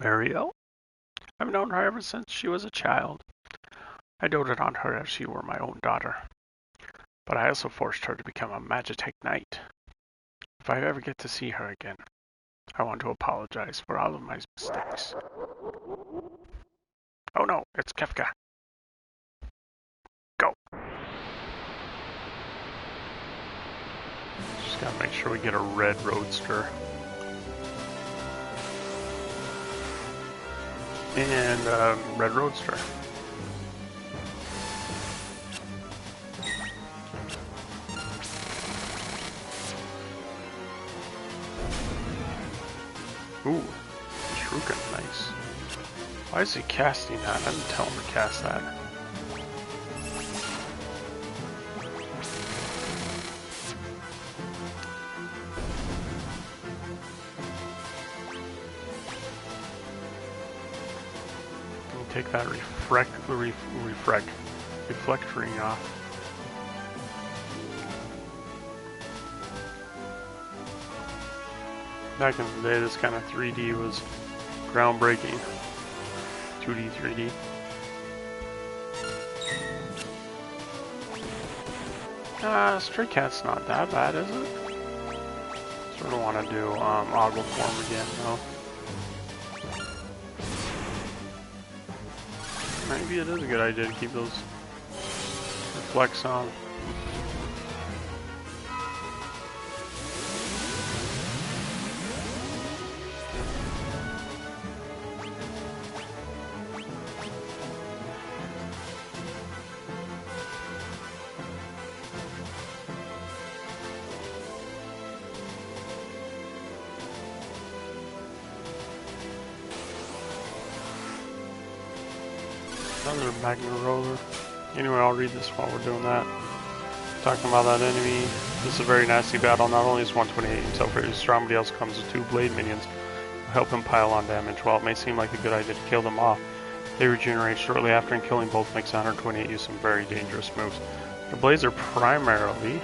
Mario? I've known her ever since she was a child. I doted on her as she were my own daughter. But I also forced her to become a Magitech Knight. If I ever get to see her again, I want to apologize for all of my mistakes. Oh no, it's Kefka. Go. Just gotta make sure we get a red roadster. And red roadster. Ooh, Shuriken, nice. Why is he casting that? I didn't tell him to cast that. Take that reflect ring off. Back in the day, this kind of 3D was groundbreaking. 2D, 3D. Stray Cat's not that bad, is it? Sort of want to do Ogle form again, though. Maybe it is a good idea to keep those reflects on. Another magna roller. Anyway, I'll read this while we're doing that. Talking about that enemy. This is a very nasty battle. Not only is 128 himself very strong, but he also comes with 2 blade minions who help him pile on damage. While it may seem like a good idea to kill them off, they regenerate shortly after, and killing both makes 128 use some very dangerous moves. The blades are primarily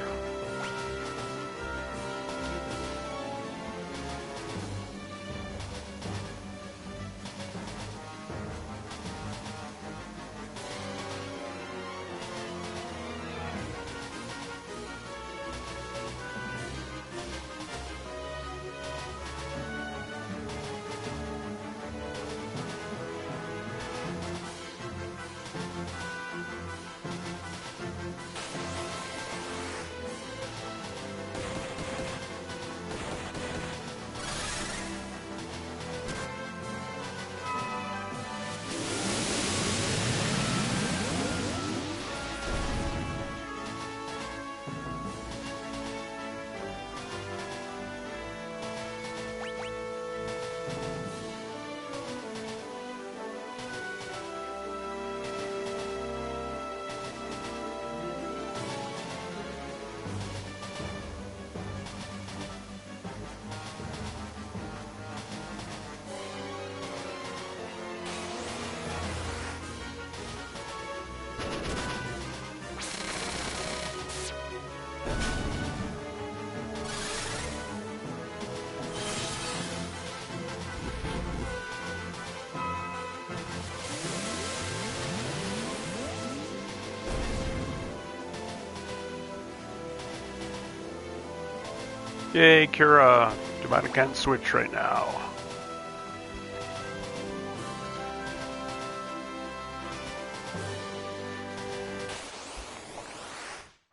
yay, Kira! Too bad I can't switch right now.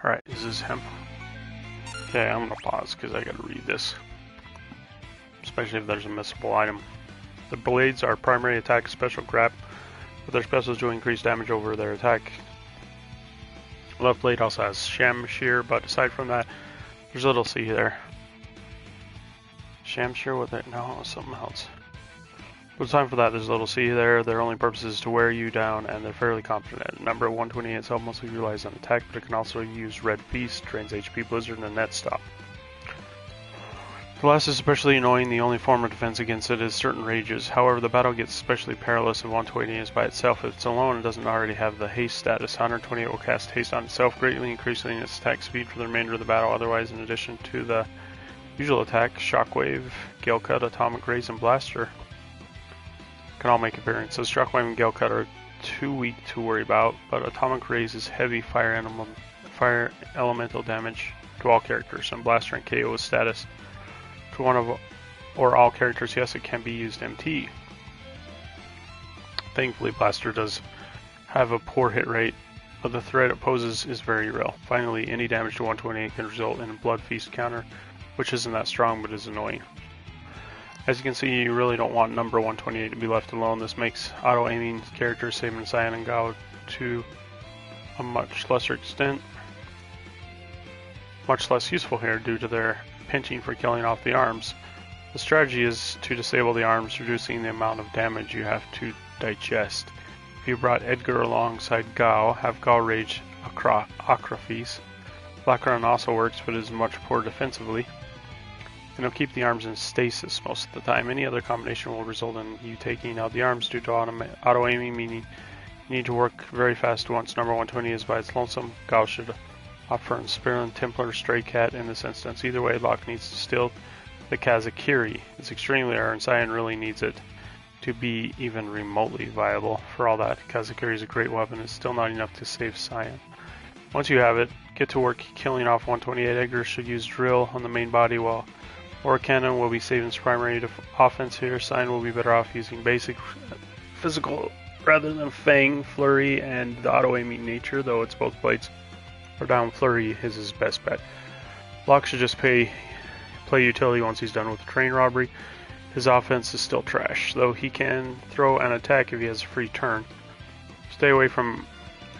Alright, is this him? Okay, I'm gonna pause because I gotta read this. Especially if there's a missable item. The blades are primary attack special grab, but their specials do increase damage over their attack. Left blade also has Shamshir, but aside from that, there's little see there. Shamshir with it? No, something else. But time for that, there's little C there. Their only purpose is to wear you down, and they're fairly confident. Number 128 itself mostly relies on attack, but it can also use Red Beast, drains HP, Blizzard, and Net Stop. The last is especially annoying. The only form of defense against it is certain rages. However, the battle gets especially perilous if 128 is by itself. If it's alone, it doesn't already have the haste status. 128 will cast haste on itself, greatly increasing its attack speed for the remainder of the battle. Otherwise, in addition to the usual attack, Shockwave, Gale Cut, Atomic Rays, and Blaster can all make appearances. Shockwave and Gale Cut are too weak to worry about, but Atomic Rays is heavy fire elemental damage to all characters, and Blaster and KO is status to one of or all characters. Yes, it can be used MT. Thankfully, Blaster does have a poor hit rate, but the threat it poses is very real. Finally, any damage to 128 can result in a Blood Feast counter, which isn't that strong but is annoying. As you can see, you really don't want number 128 to be left alone. This makes auto-aiming characters, Saban, Cyan, and Gao, to a much lesser extent much less useful here due to their pinching for killing off the arms. The strategy is to disable the arms, reducing the amount of damage you have to digest. If you brought Edgar alongside Gao, have Gao rage Acrofees. Black Run also works, but is much poor defensively, and it'll keep the arms in stasis most of the time. Any other combination will result in you taking out the arms due to auto-aiming, meaning you need to work very fast once number 120 is by its lonesome. Gao should opt for Inspirin, Templar, Stray Cat in this instance. Either way, Locke needs to steal the Kazakiri. It's extremely rare, and Cyan really needs it to be even remotely viable. For all that, Kazakiri is a great weapon. It's still not enough to save Cyan. Once you have it, get to work killing off 128. Edgar should use Drill on the main body, while Aura Cannon will be Saban's primary offense here. Cyan will be better off using basic physical rather than Fang, Flurry, and the auto-aiming nature, though it's both blades are down. Flurry is his best bet. Locke should just play utility once he's done with the train robbery. His offense is still trash, though he can throw an attack if he has a free turn. Stay away from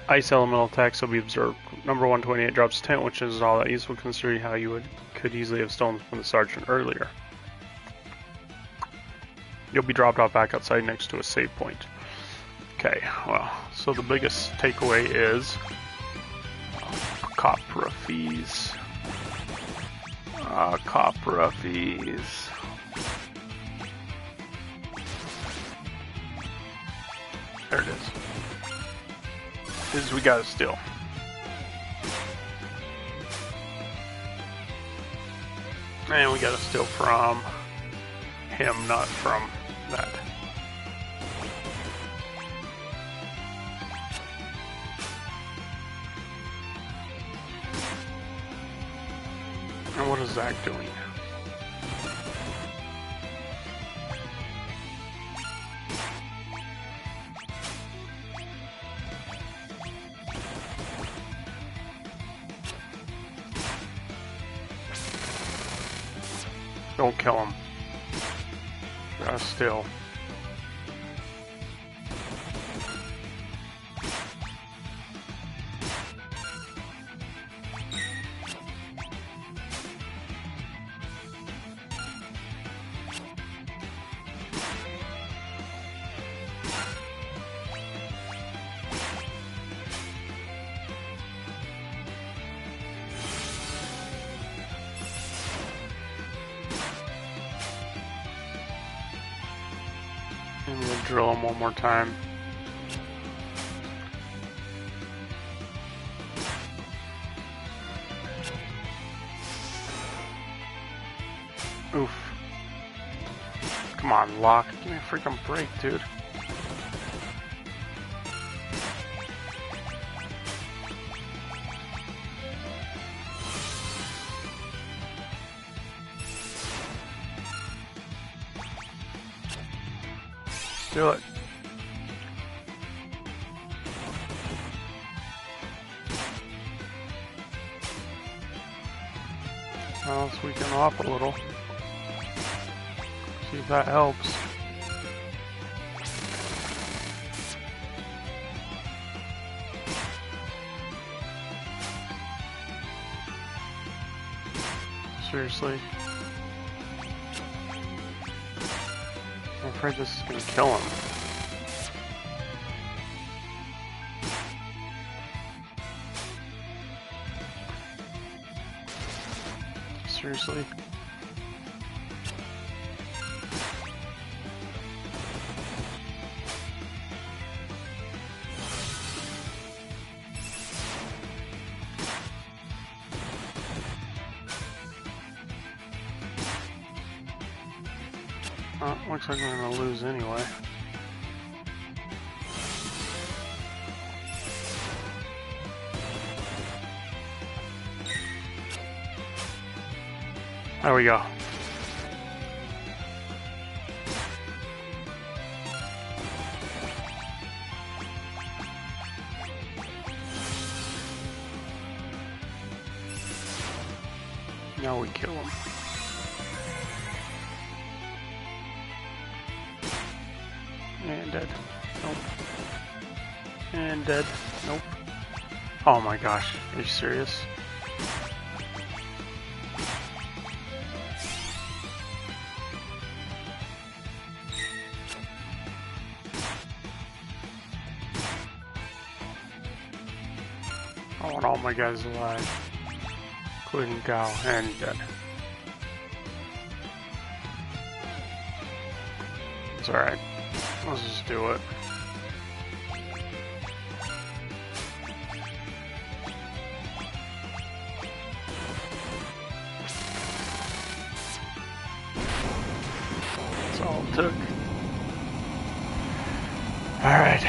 Ice Elemental attacks will be observed. Number 128 drops Tent, which is all that useful considering how you could easily have stolen from the Sergeant earlier. You'll be dropped off back outside next to a save point. Okay, well, So the biggest takeaway is copra fees. Copra fees. There it is. We gotta steal. And we gotta steal from him, not from that. And what is Zach doing? Don't kill him. Still. And we'll drill him one more time. Oof. Come on, Locke. Give me a freaking break, dude. Do it. Well, let's weaken off a little. See if that helps. Seriously. I'm afraid this is gonna kill him. Seriously? Looks like we're gonna lose anyway. There we go. Now we kill him. And dead. Nope. And dead. Nope. Oh my gosh. Are you serious? I want all my guys alive. Including Gal and dead. It's alright. Let's just do it. That's all it took. Alright.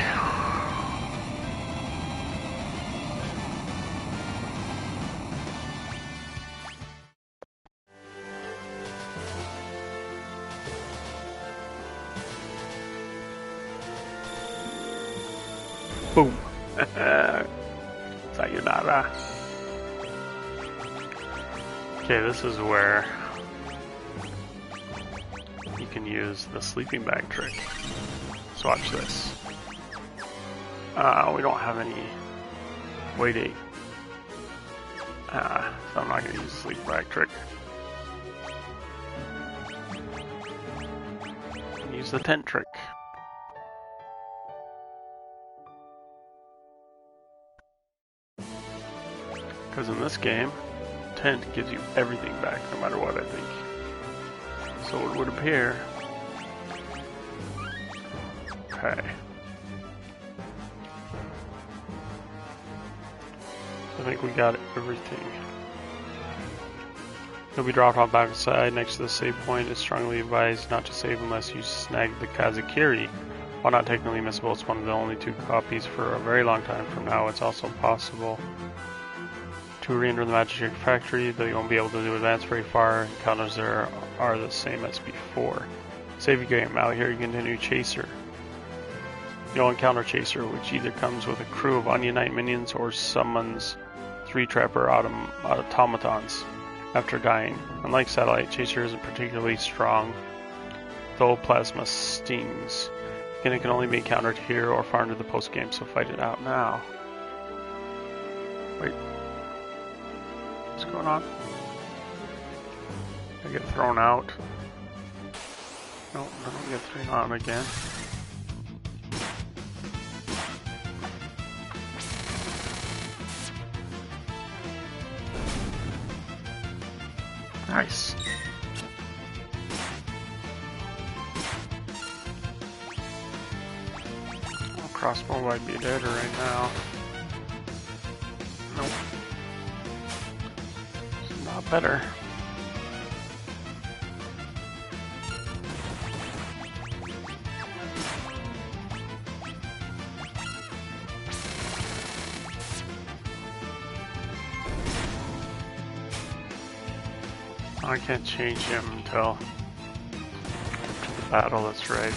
Boom. Sayonara. Okay, this is where you can use the sleeping bag trick. So watch this. We don't have any waiting. So I'm not going to use the sleeping bag trick. Use the tent trick. Because in this game, tent gives you everything back, no matter what, I think. So it would appear. Okay. I think we got everything. You'll be dropped off back inside next to the save point. It's strongly advised not to save unless you snag the Kazakiri. While not technically missable, it's one of the only 2 copies for a very long time from now. It's also possible to re-enter the Magic Factory, though you won't be able to do advance very far. Encounters there are the same as before. Save your game. Out here you continue Chaser. You'll encounter Chaser, which either comes with a crew of Onion Knight minions or summons 3 Trapper automatons after dying. Unlike Satellite, Chaser isn't particularly strong, though Plasma stings. Again, it can only be encountered here or far into the post-game, so fight it out now. Wait. What's going on? I get thrown out. No, I don't get thrown out again. Nice. Oh, crossbow might be dead right now. Nope. It's not better. I can't change him until after the battle, that's right.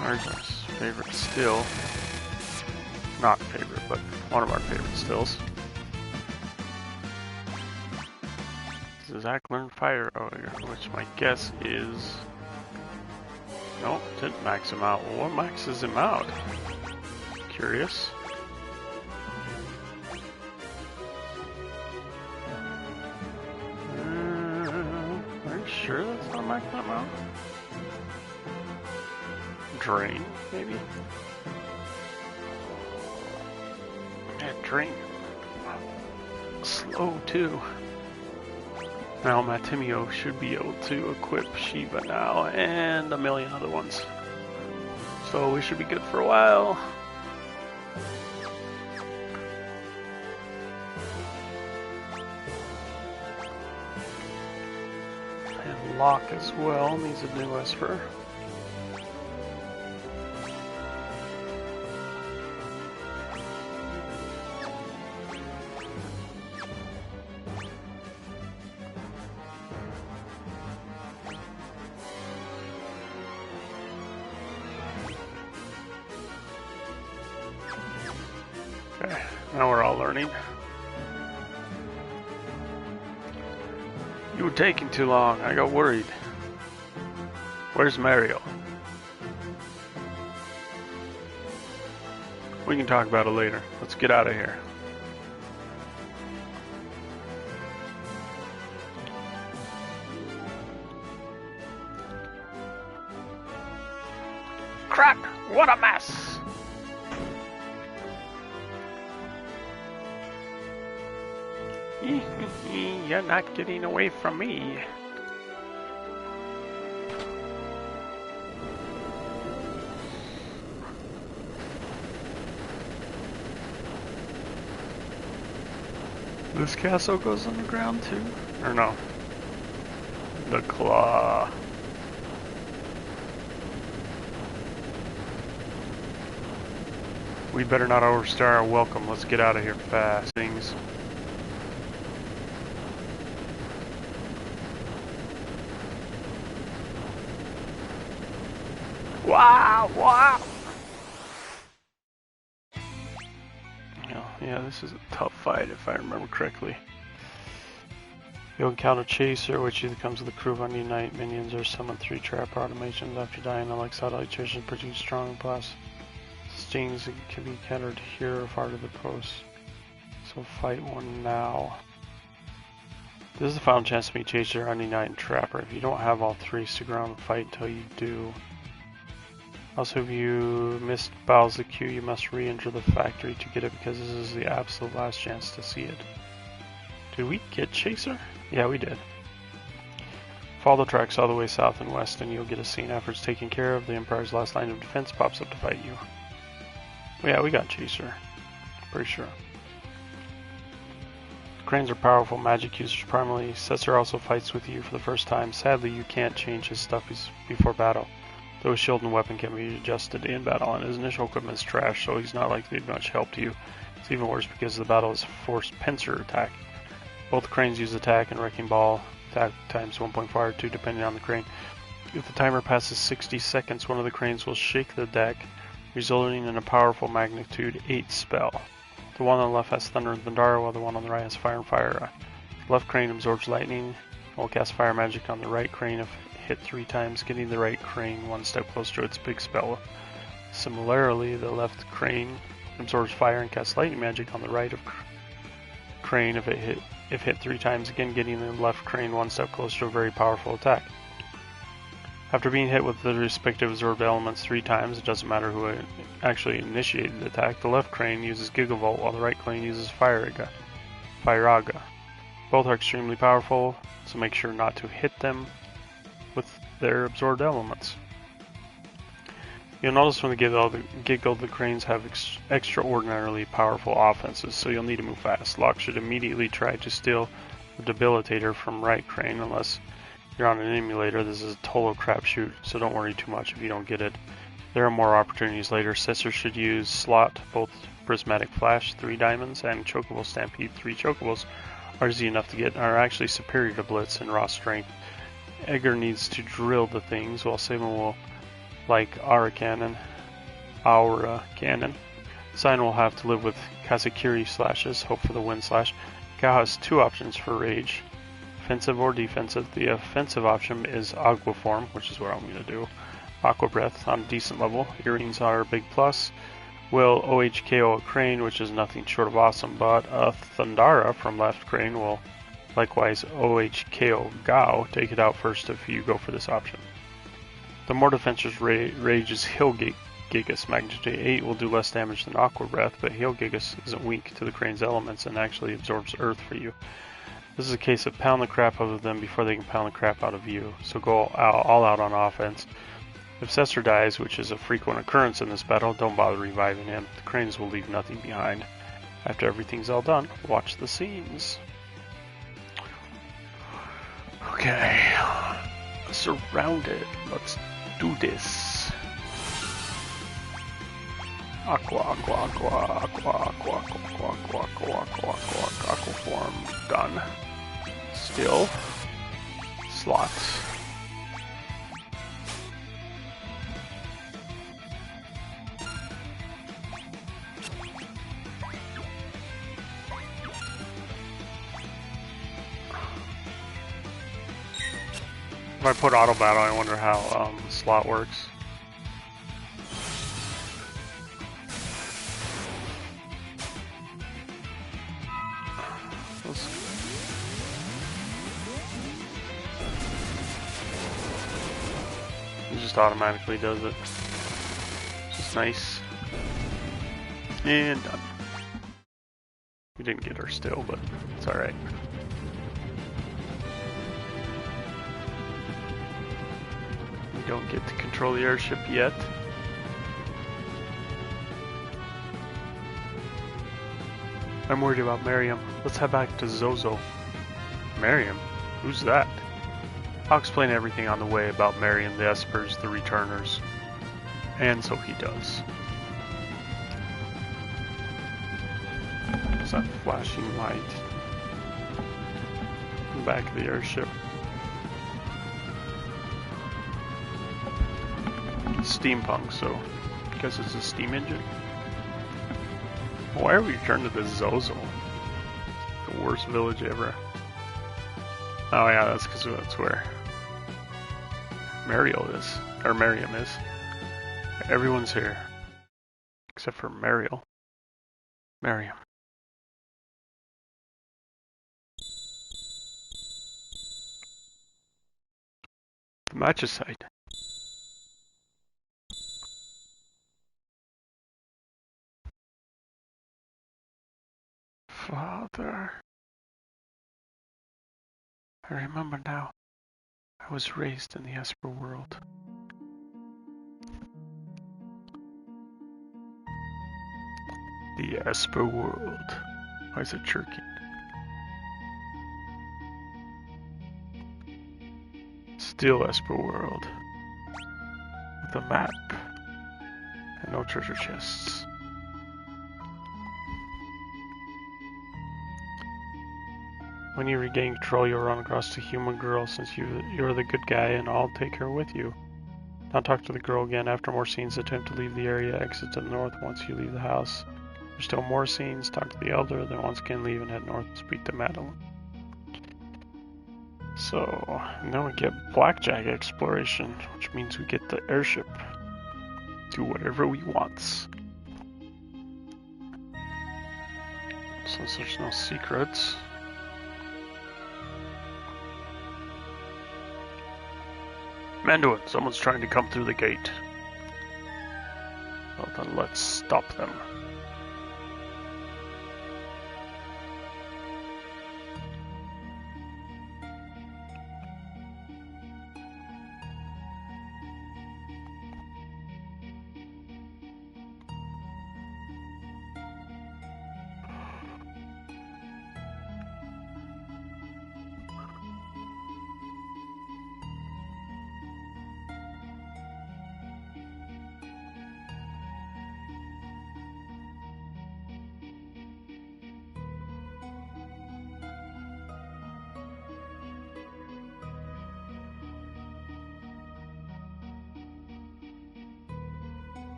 There's our favorite still. Not favorite, but one of our favorite stills. This is Zach learned fire earlier, which my guess is... Nope, didn't max him out. Well, what maxes him out? Curious. Are you sure that's not maxing him out? Drain, maybe? Yeah, drain. Slow too. Now Matimio should be able to equip Shiva now and a million other ones. So we should be good for a while. And Locke as well needs a new Esper. Okay, now we're all learning. You were taking too long. I got worried. Where's Mario? We can talk about it later. Let's get out of here. Crap! What a mess! You're not getting away from me. This castle goes underground too? Or no? The claw. We better not overstay our welcome. Let's get out of here fast. Things. Wow! Wow! Yeah, this is a tough fight if I remember correctly. You'll encounter Chaser, which either comes with a crew of Onion Knight minions or summon 3 trap automations after dying. Unlike Satellite, Chaser is pretty strong, plus stings that can be encountered here or far to the post. So fight one now. This is the final chance to meet Chaser, Onion Knight, and Trapper. If you don't have all 3, stick around and fight until you do. Also, if you missed battles the queue, you must re-enter the factory to get it because this is the absolute last chance to see it. Did we get Chaser? Yeah, we did. Follow the tracks all the way south and west and you'll get a scene after it's taken care of. The Empire's last line of defense pops up to fight you. Yeah, we got Chaser. Pretty sure. Cranes are powerful magic users primarily. Cesar also fights with you for the first time. Sadly, you can't change his stuff before battle. Though his shield and weapon can be adjusted in battle, and his initial equipment is trash, so he's not likely to be much help to you. It's even worse because the battle is a forced pincer attack. Both cranes use attack and wrecking ball. Attack times 1.5 or 2 depending on the crane. If the timer passes 60 seconds, one of the cranes will shake the deck, resulting in a powerful magnitude 8 spell. The one on the left has Thunder and Thundara, while the one on the right has Fire and Fire. The left crane absorbs lightning and will cast fire magic on the right crane if hit 3 times, getting the right crane one step closer to its big spell. Similarly, the left crane absorbs fire and casts lightning magic on the right of crane if hit 3 times, again getting the left crane one step closer to a very powerful attack. After being hit with the respective absorbed elements 3 times, it doesn't matter who actually initiated the attack, the left crane uses Gigavolt while the right crane uses Fire-Aga. Both are extremely powerful, so make sure not to hit them with their absorbed elements. You'll notice when the Giggle, the cranes have extraordinarily powerful offenses, so you'll need to move fast. Locke should immediately try to steal the Debilitator from right crane unless you're on an emulator. This is a total crapshoot, so don't worry too much if you don't get it. There are more opportunities later. Cesar should use Slot, both Prismatic Flash, 3 diamonds, and Chocobo Stampede, 3 chocobos are easy enough to get and are actually superior to Blitz in raw strength. Edgar needs to drill the things, while Saban will like Aura Cannon. Cyan will have to live with Kazakiri slashes, hope for the wind slash. Cal has 2 options for rage, offensive or defensive. The offensive option is Agua Form, which is what I'm going to do. Aqua Breath on a decent level. Earrings are a big plus. Will OHKO a crane, which is nothing short of awesome, but a Thundara from left crane will likewise OHKO Gao. Take it out first if you go for this option. The more defensive rage is Heal Gigas. Magnitude 8 will do less damage than Aqua Breath, but Heal Gigas isn't weak to the crane's elements and actually absorbs earth for you. This is a case of pound the crap out of them before they can pound the crap out of you, so go all out on offense. If Cesar dies, which is a frequent occurrence in this battle, don't bother reviving him. The cranes will leave nothing behind. After everything's all done, watch the scenes. Okay, surrounded. Let's do this. Aqua form done. Still slots. If I put auto battle, I wonder how slot works. It just automatically does it. It's just nice. And done. We didn't get her still, but it's alright. Don't get to control the airship yet. I'm worried about Miriam. Let's head back to Zozo. Miriam? Who's that? I'll explain everything on the way about Miriam, the Espers, the Returners. And so he does. What's that flashing light? In the back of the airship. Steampunk, so I guess it's a steam engine. Why are we returned to this Zozo? The worst village ever. Oh yeah, that's because that's where Mariel is, or Miriam is. Everyone's here, except for Mariel. Miriam. The Magicite. Father. I remember now. I was raised in the Esper world. The Esper world. Why is it jerking? Still Esper world. With a map. And no treasure chests. When you regain control, you'll run across the human girl since you're the good guy and I'll take her with you. Don't talk to the girl again. After more scenes, attempt to leave the area. Exit to the north once you leave the house. There's still more scenes. Talk to the elder, then once again leave and head north to speak to Madeline. So, now we get blackjack exploration, which means we get the airship. Do whatever we want. Since there's no secrets. Manduin, someone's trying to come through the gate. Well then let's stop them.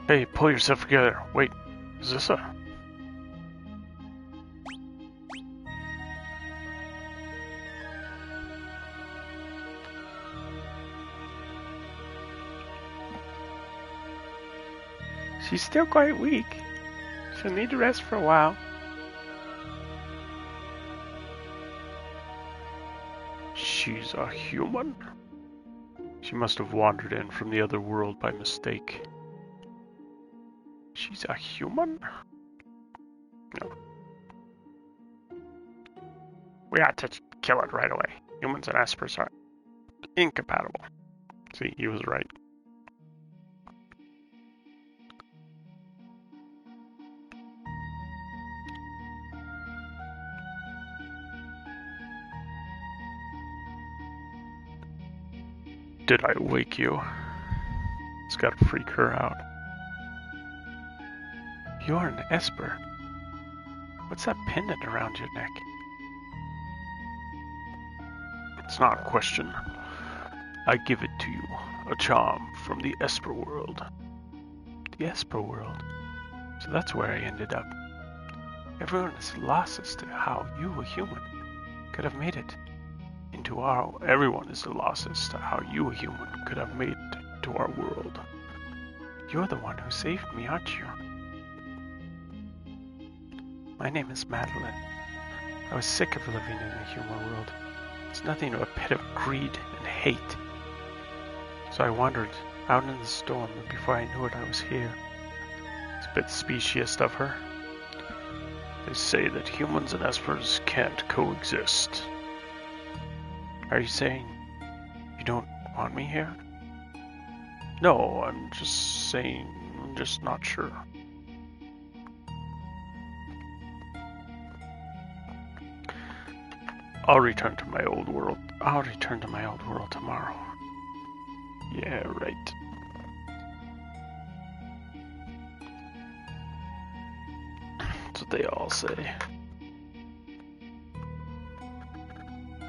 Hey, pull yourself together. Wait, is this a... She's still quite weak. She'll need to rest for a while. She's a human? She must have wandered in from the other world by mistake. She's a human? No. We ought to kill it right away. Humans and Espers are incompatible. See, he was right. Did I wake you? It's gotta freak her out. You're an Esper. What's that pendant around your neck? It's not a question. I give it to you. A charm from the Esper world. The Esper world? So that's where I ended up. Everyone is lost as to how you, a human, could have made it into our... Everyone is lost as to how you, a human, could have made it to our world. You're the one who saved me, aren't you? My name is Madeline. I was sick of living in the human world. It's nothing but a pit of greed and hate. So I wandered out in the storm, and before I knew it, I was here. It's a bit speciesist of her. They say that humans and Espers can't coexist. Are you saying you don't want me here? No, I'm just saying, I'm just not sure. I'll return to my old world. I'll return to my old world tomorrow. Yeah, right. That's what they all say.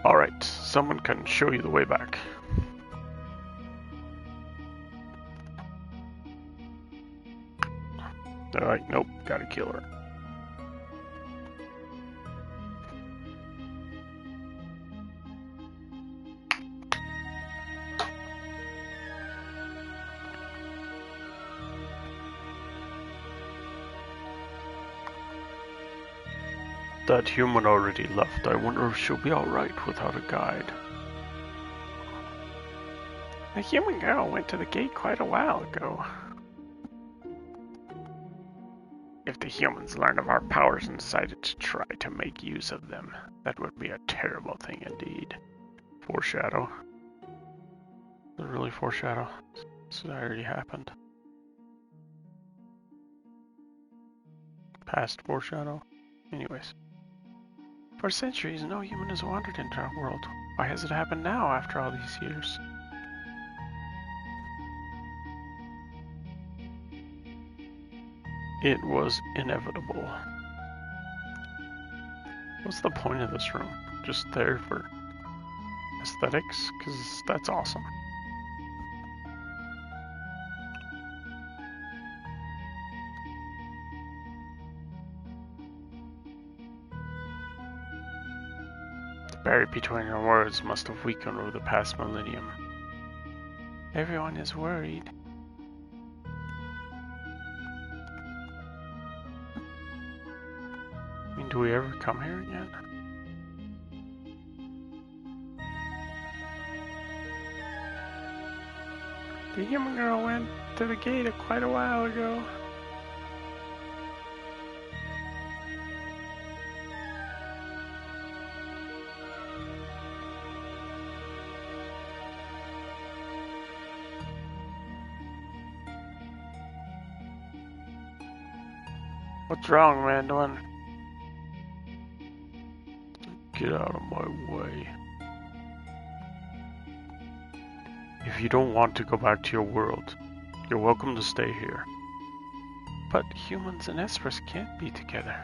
Alright, someone can show you the way back. Alright, nope, gotta kill her. That human already left. I wonder if she'll be alright without a guide. The human girl went to the gate quite a while ago. If the humans learned of our powers and decided to try to make use of them. That would be a terrible thing indeed. Foreshadow. Does it really foreshadow? This already happened. Past foreshadow? Anyways. For centuries, no human has wandered into our world. Why has it happened now after all these years? It was inevitable. What's the point of this room? Just there for aesthetics? Because that's awesome. The barrier between our worlds must have weakened over the past millennium. Everyone is worried. Do we ever come here again? The human girl went to the gate quite a while ago. What's wrong, Mandolin? Get out of my way. If you don't want to go back to your world, you're welcome to stay here. But humans and Espers can't be together.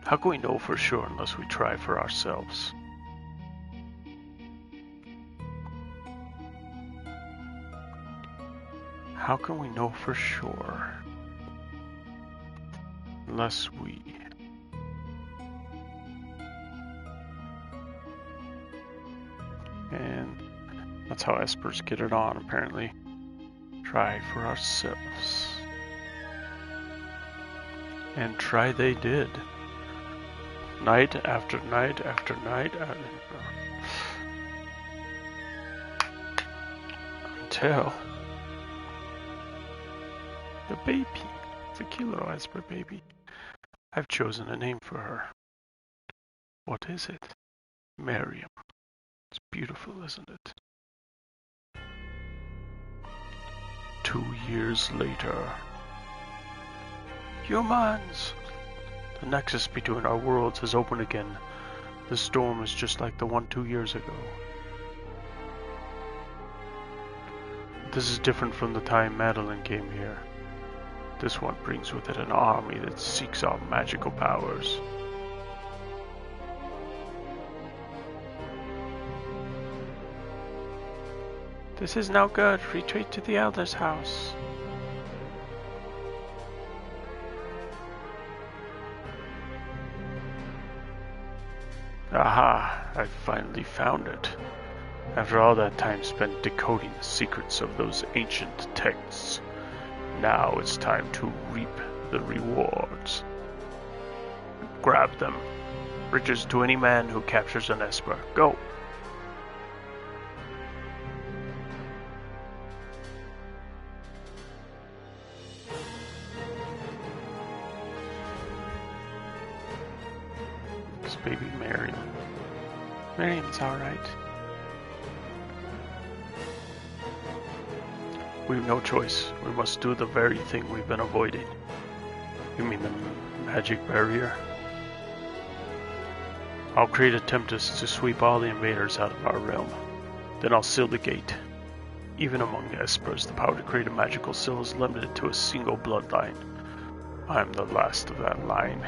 How can we know for sure unless we try for ourselves? How can we know for sure unless we... And that's how Espers get it on, apparently. Try for ourselves. And try they did. Night after night after night. Until the baby. It's a cute little Esper baby. I've chosen a name for her. What is it? Miriam. It's beautiful, isn't it? 2 years later. Humans! The nexus between our worlds has opened again. The storm is just like the one 2 years ago. This is different from the time Madeline came here. This one brings with it an army that seeks out magical powers. This is no good. Retreat to the Elder's house. Aha, I finally found it. After all that time spent decoding the secrets of those ancient texts, now it's time to reap the rewards. Grab them. Riches to any man who captures an Esper. Go! It's baby Miriam. Miriam's alright. We've no choice. We must do the very thing we've been avoiding. You mean the magic barrier? I'll create a tempest to sweep all the invaders out of our realm. Then I'll seal the gate. Even among Espers, the power to create a magical seal is limited to a single bloodline. I'm the last of that line.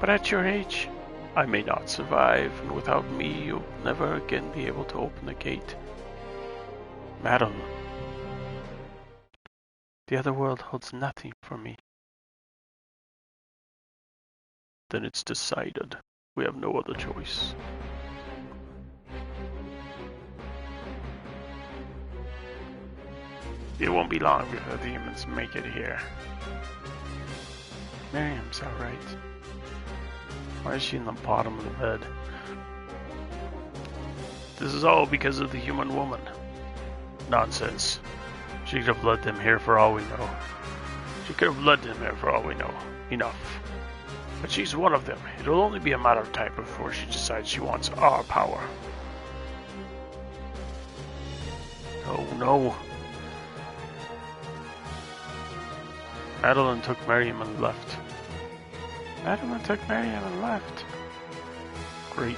But at your age, I may not survive, and without me, you'll never again be able to open the gate. Madeline, the other world holds nothing for me. Then it's decided. We have no other choice. It won't be long before the humans make it here. Miriam's alright. Why is she in the bottom of the bed? This is all because of the human woman. Nonsense. She could have led them here for all we know. She could have led them there for all we know. Enough. But she's one of them. It'll only be a matter of time before she decides she wants our power. Oh no. Madeline took Miriam and left. Madeline took Miriam and left. Great.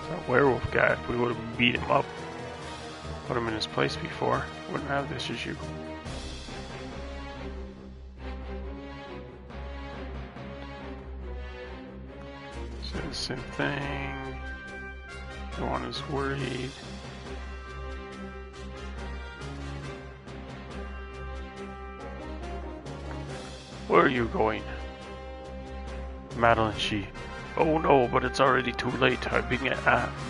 That werewolf guy, if we would have beat him up, put him in his place before, wouldn't have this issue. So the same thing. No one is worried. Where are you going? Madeline, she. Oh no, but it's already too late. I've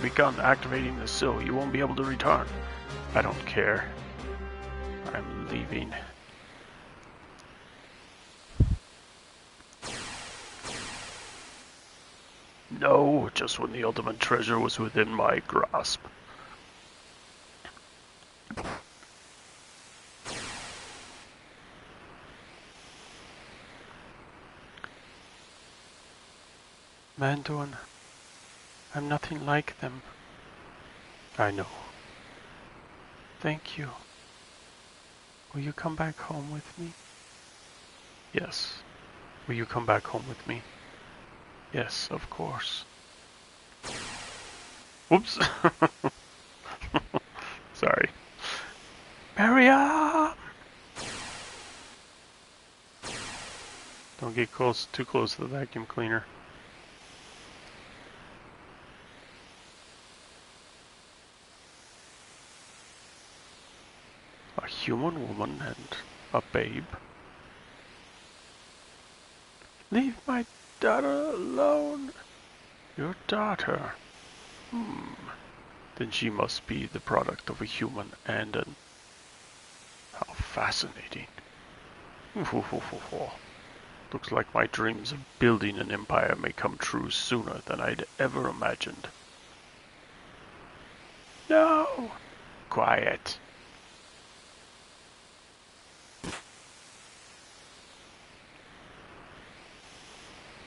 begun activating the sill. You won't be able to return. I don't care. I'm leaving. No, just when the ultimate treasure was within my grasp. Mandarin, I'm nothing like them. I know. Thank you. Will you come back home with me? Yes. Will you come back home with me? Yes, of course. Whoops. Sorry. Maria! Don't get too close to the vacuum cleaner. A human woman and a babe. Leave my daughter alone. Your daughter? Then she must be the product of a human and an... How fascinating. Looks like my dreams of building an empire may come true sooner than I'd ever imagined. No! Quiet.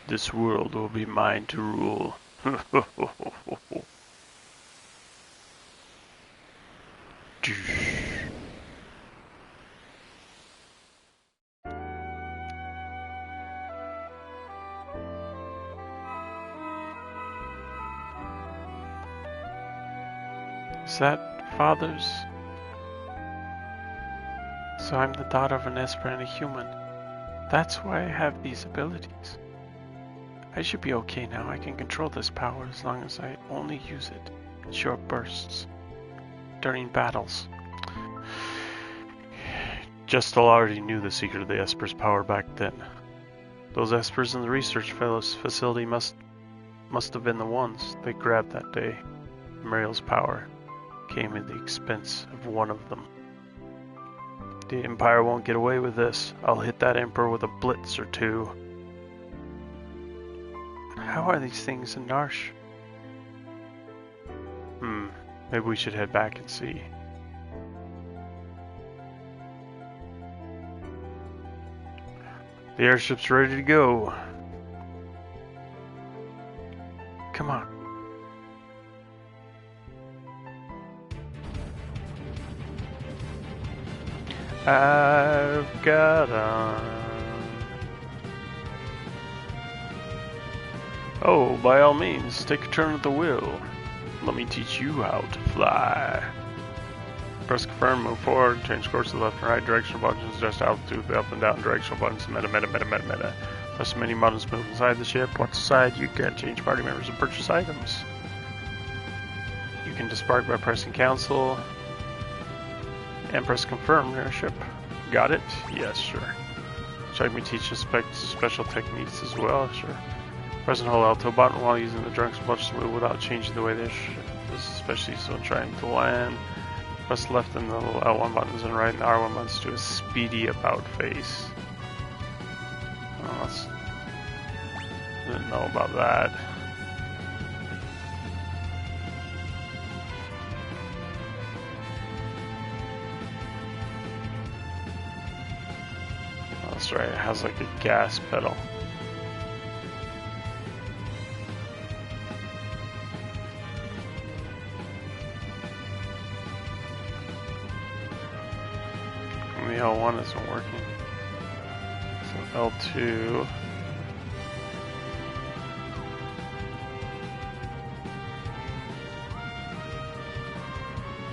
This world will be mine to rule. Is that father's? So I'm the daughter of an Esper and a human. That's why I have these abilities. I should be okay now. I can control this power as long as I only use it in short bursts during battles. Justel already knew the secret of the Esper's power back then. Those Espers in the research facility must have been the ones they grabbed that day. Muriel's power came at the expense of one of them. The Empire won't get away with this. I'll hit that Emperor with a blitz or two. How are these things in Narsh? Maybe we should head back and see. The airship's ready to go. Come on. I've got on. Oh, by all means, take a turn at the wheel. Let me teach you how to fly. Press confirm, move forward, change course to the left and right, directional buttons, adjust altitude, the up and down directional buttons, meta. Press the menu buttons, move inside the ship. Once inside, you can change party members and purchase items. You can disbark by pressing cancel and press confirm in your ship. Got it? Yes, sure. Should me teach you special techniques as well? Sure. Press and hold L2 button while using the directional buttons to move without changing the way they this especially so trying to land. Press left and the L1 buttons and right and the R1 buttons to do a speedy about face. Oh, didn't know about that. That's right, it has like a gas pedal. And the L1 isn't working. So L2.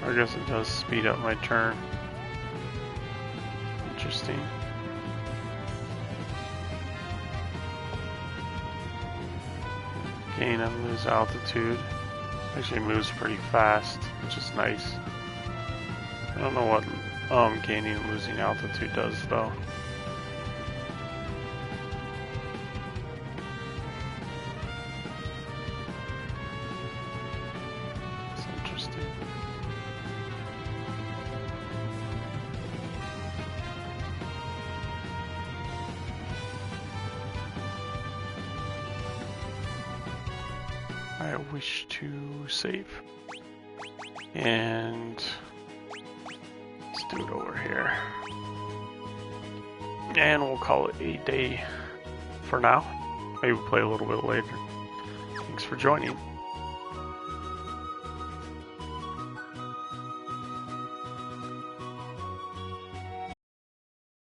I guess it does speed up my turn. Interesting. Gain and lose altitude. Actually moves pretty fast, which is nice. I don't know what gaining and losing altitude does though. It's interesting. I wish to save. And let's do it over here. And we'll call it a day for now. Maybe we'll play a little bit later. Thanks for joining.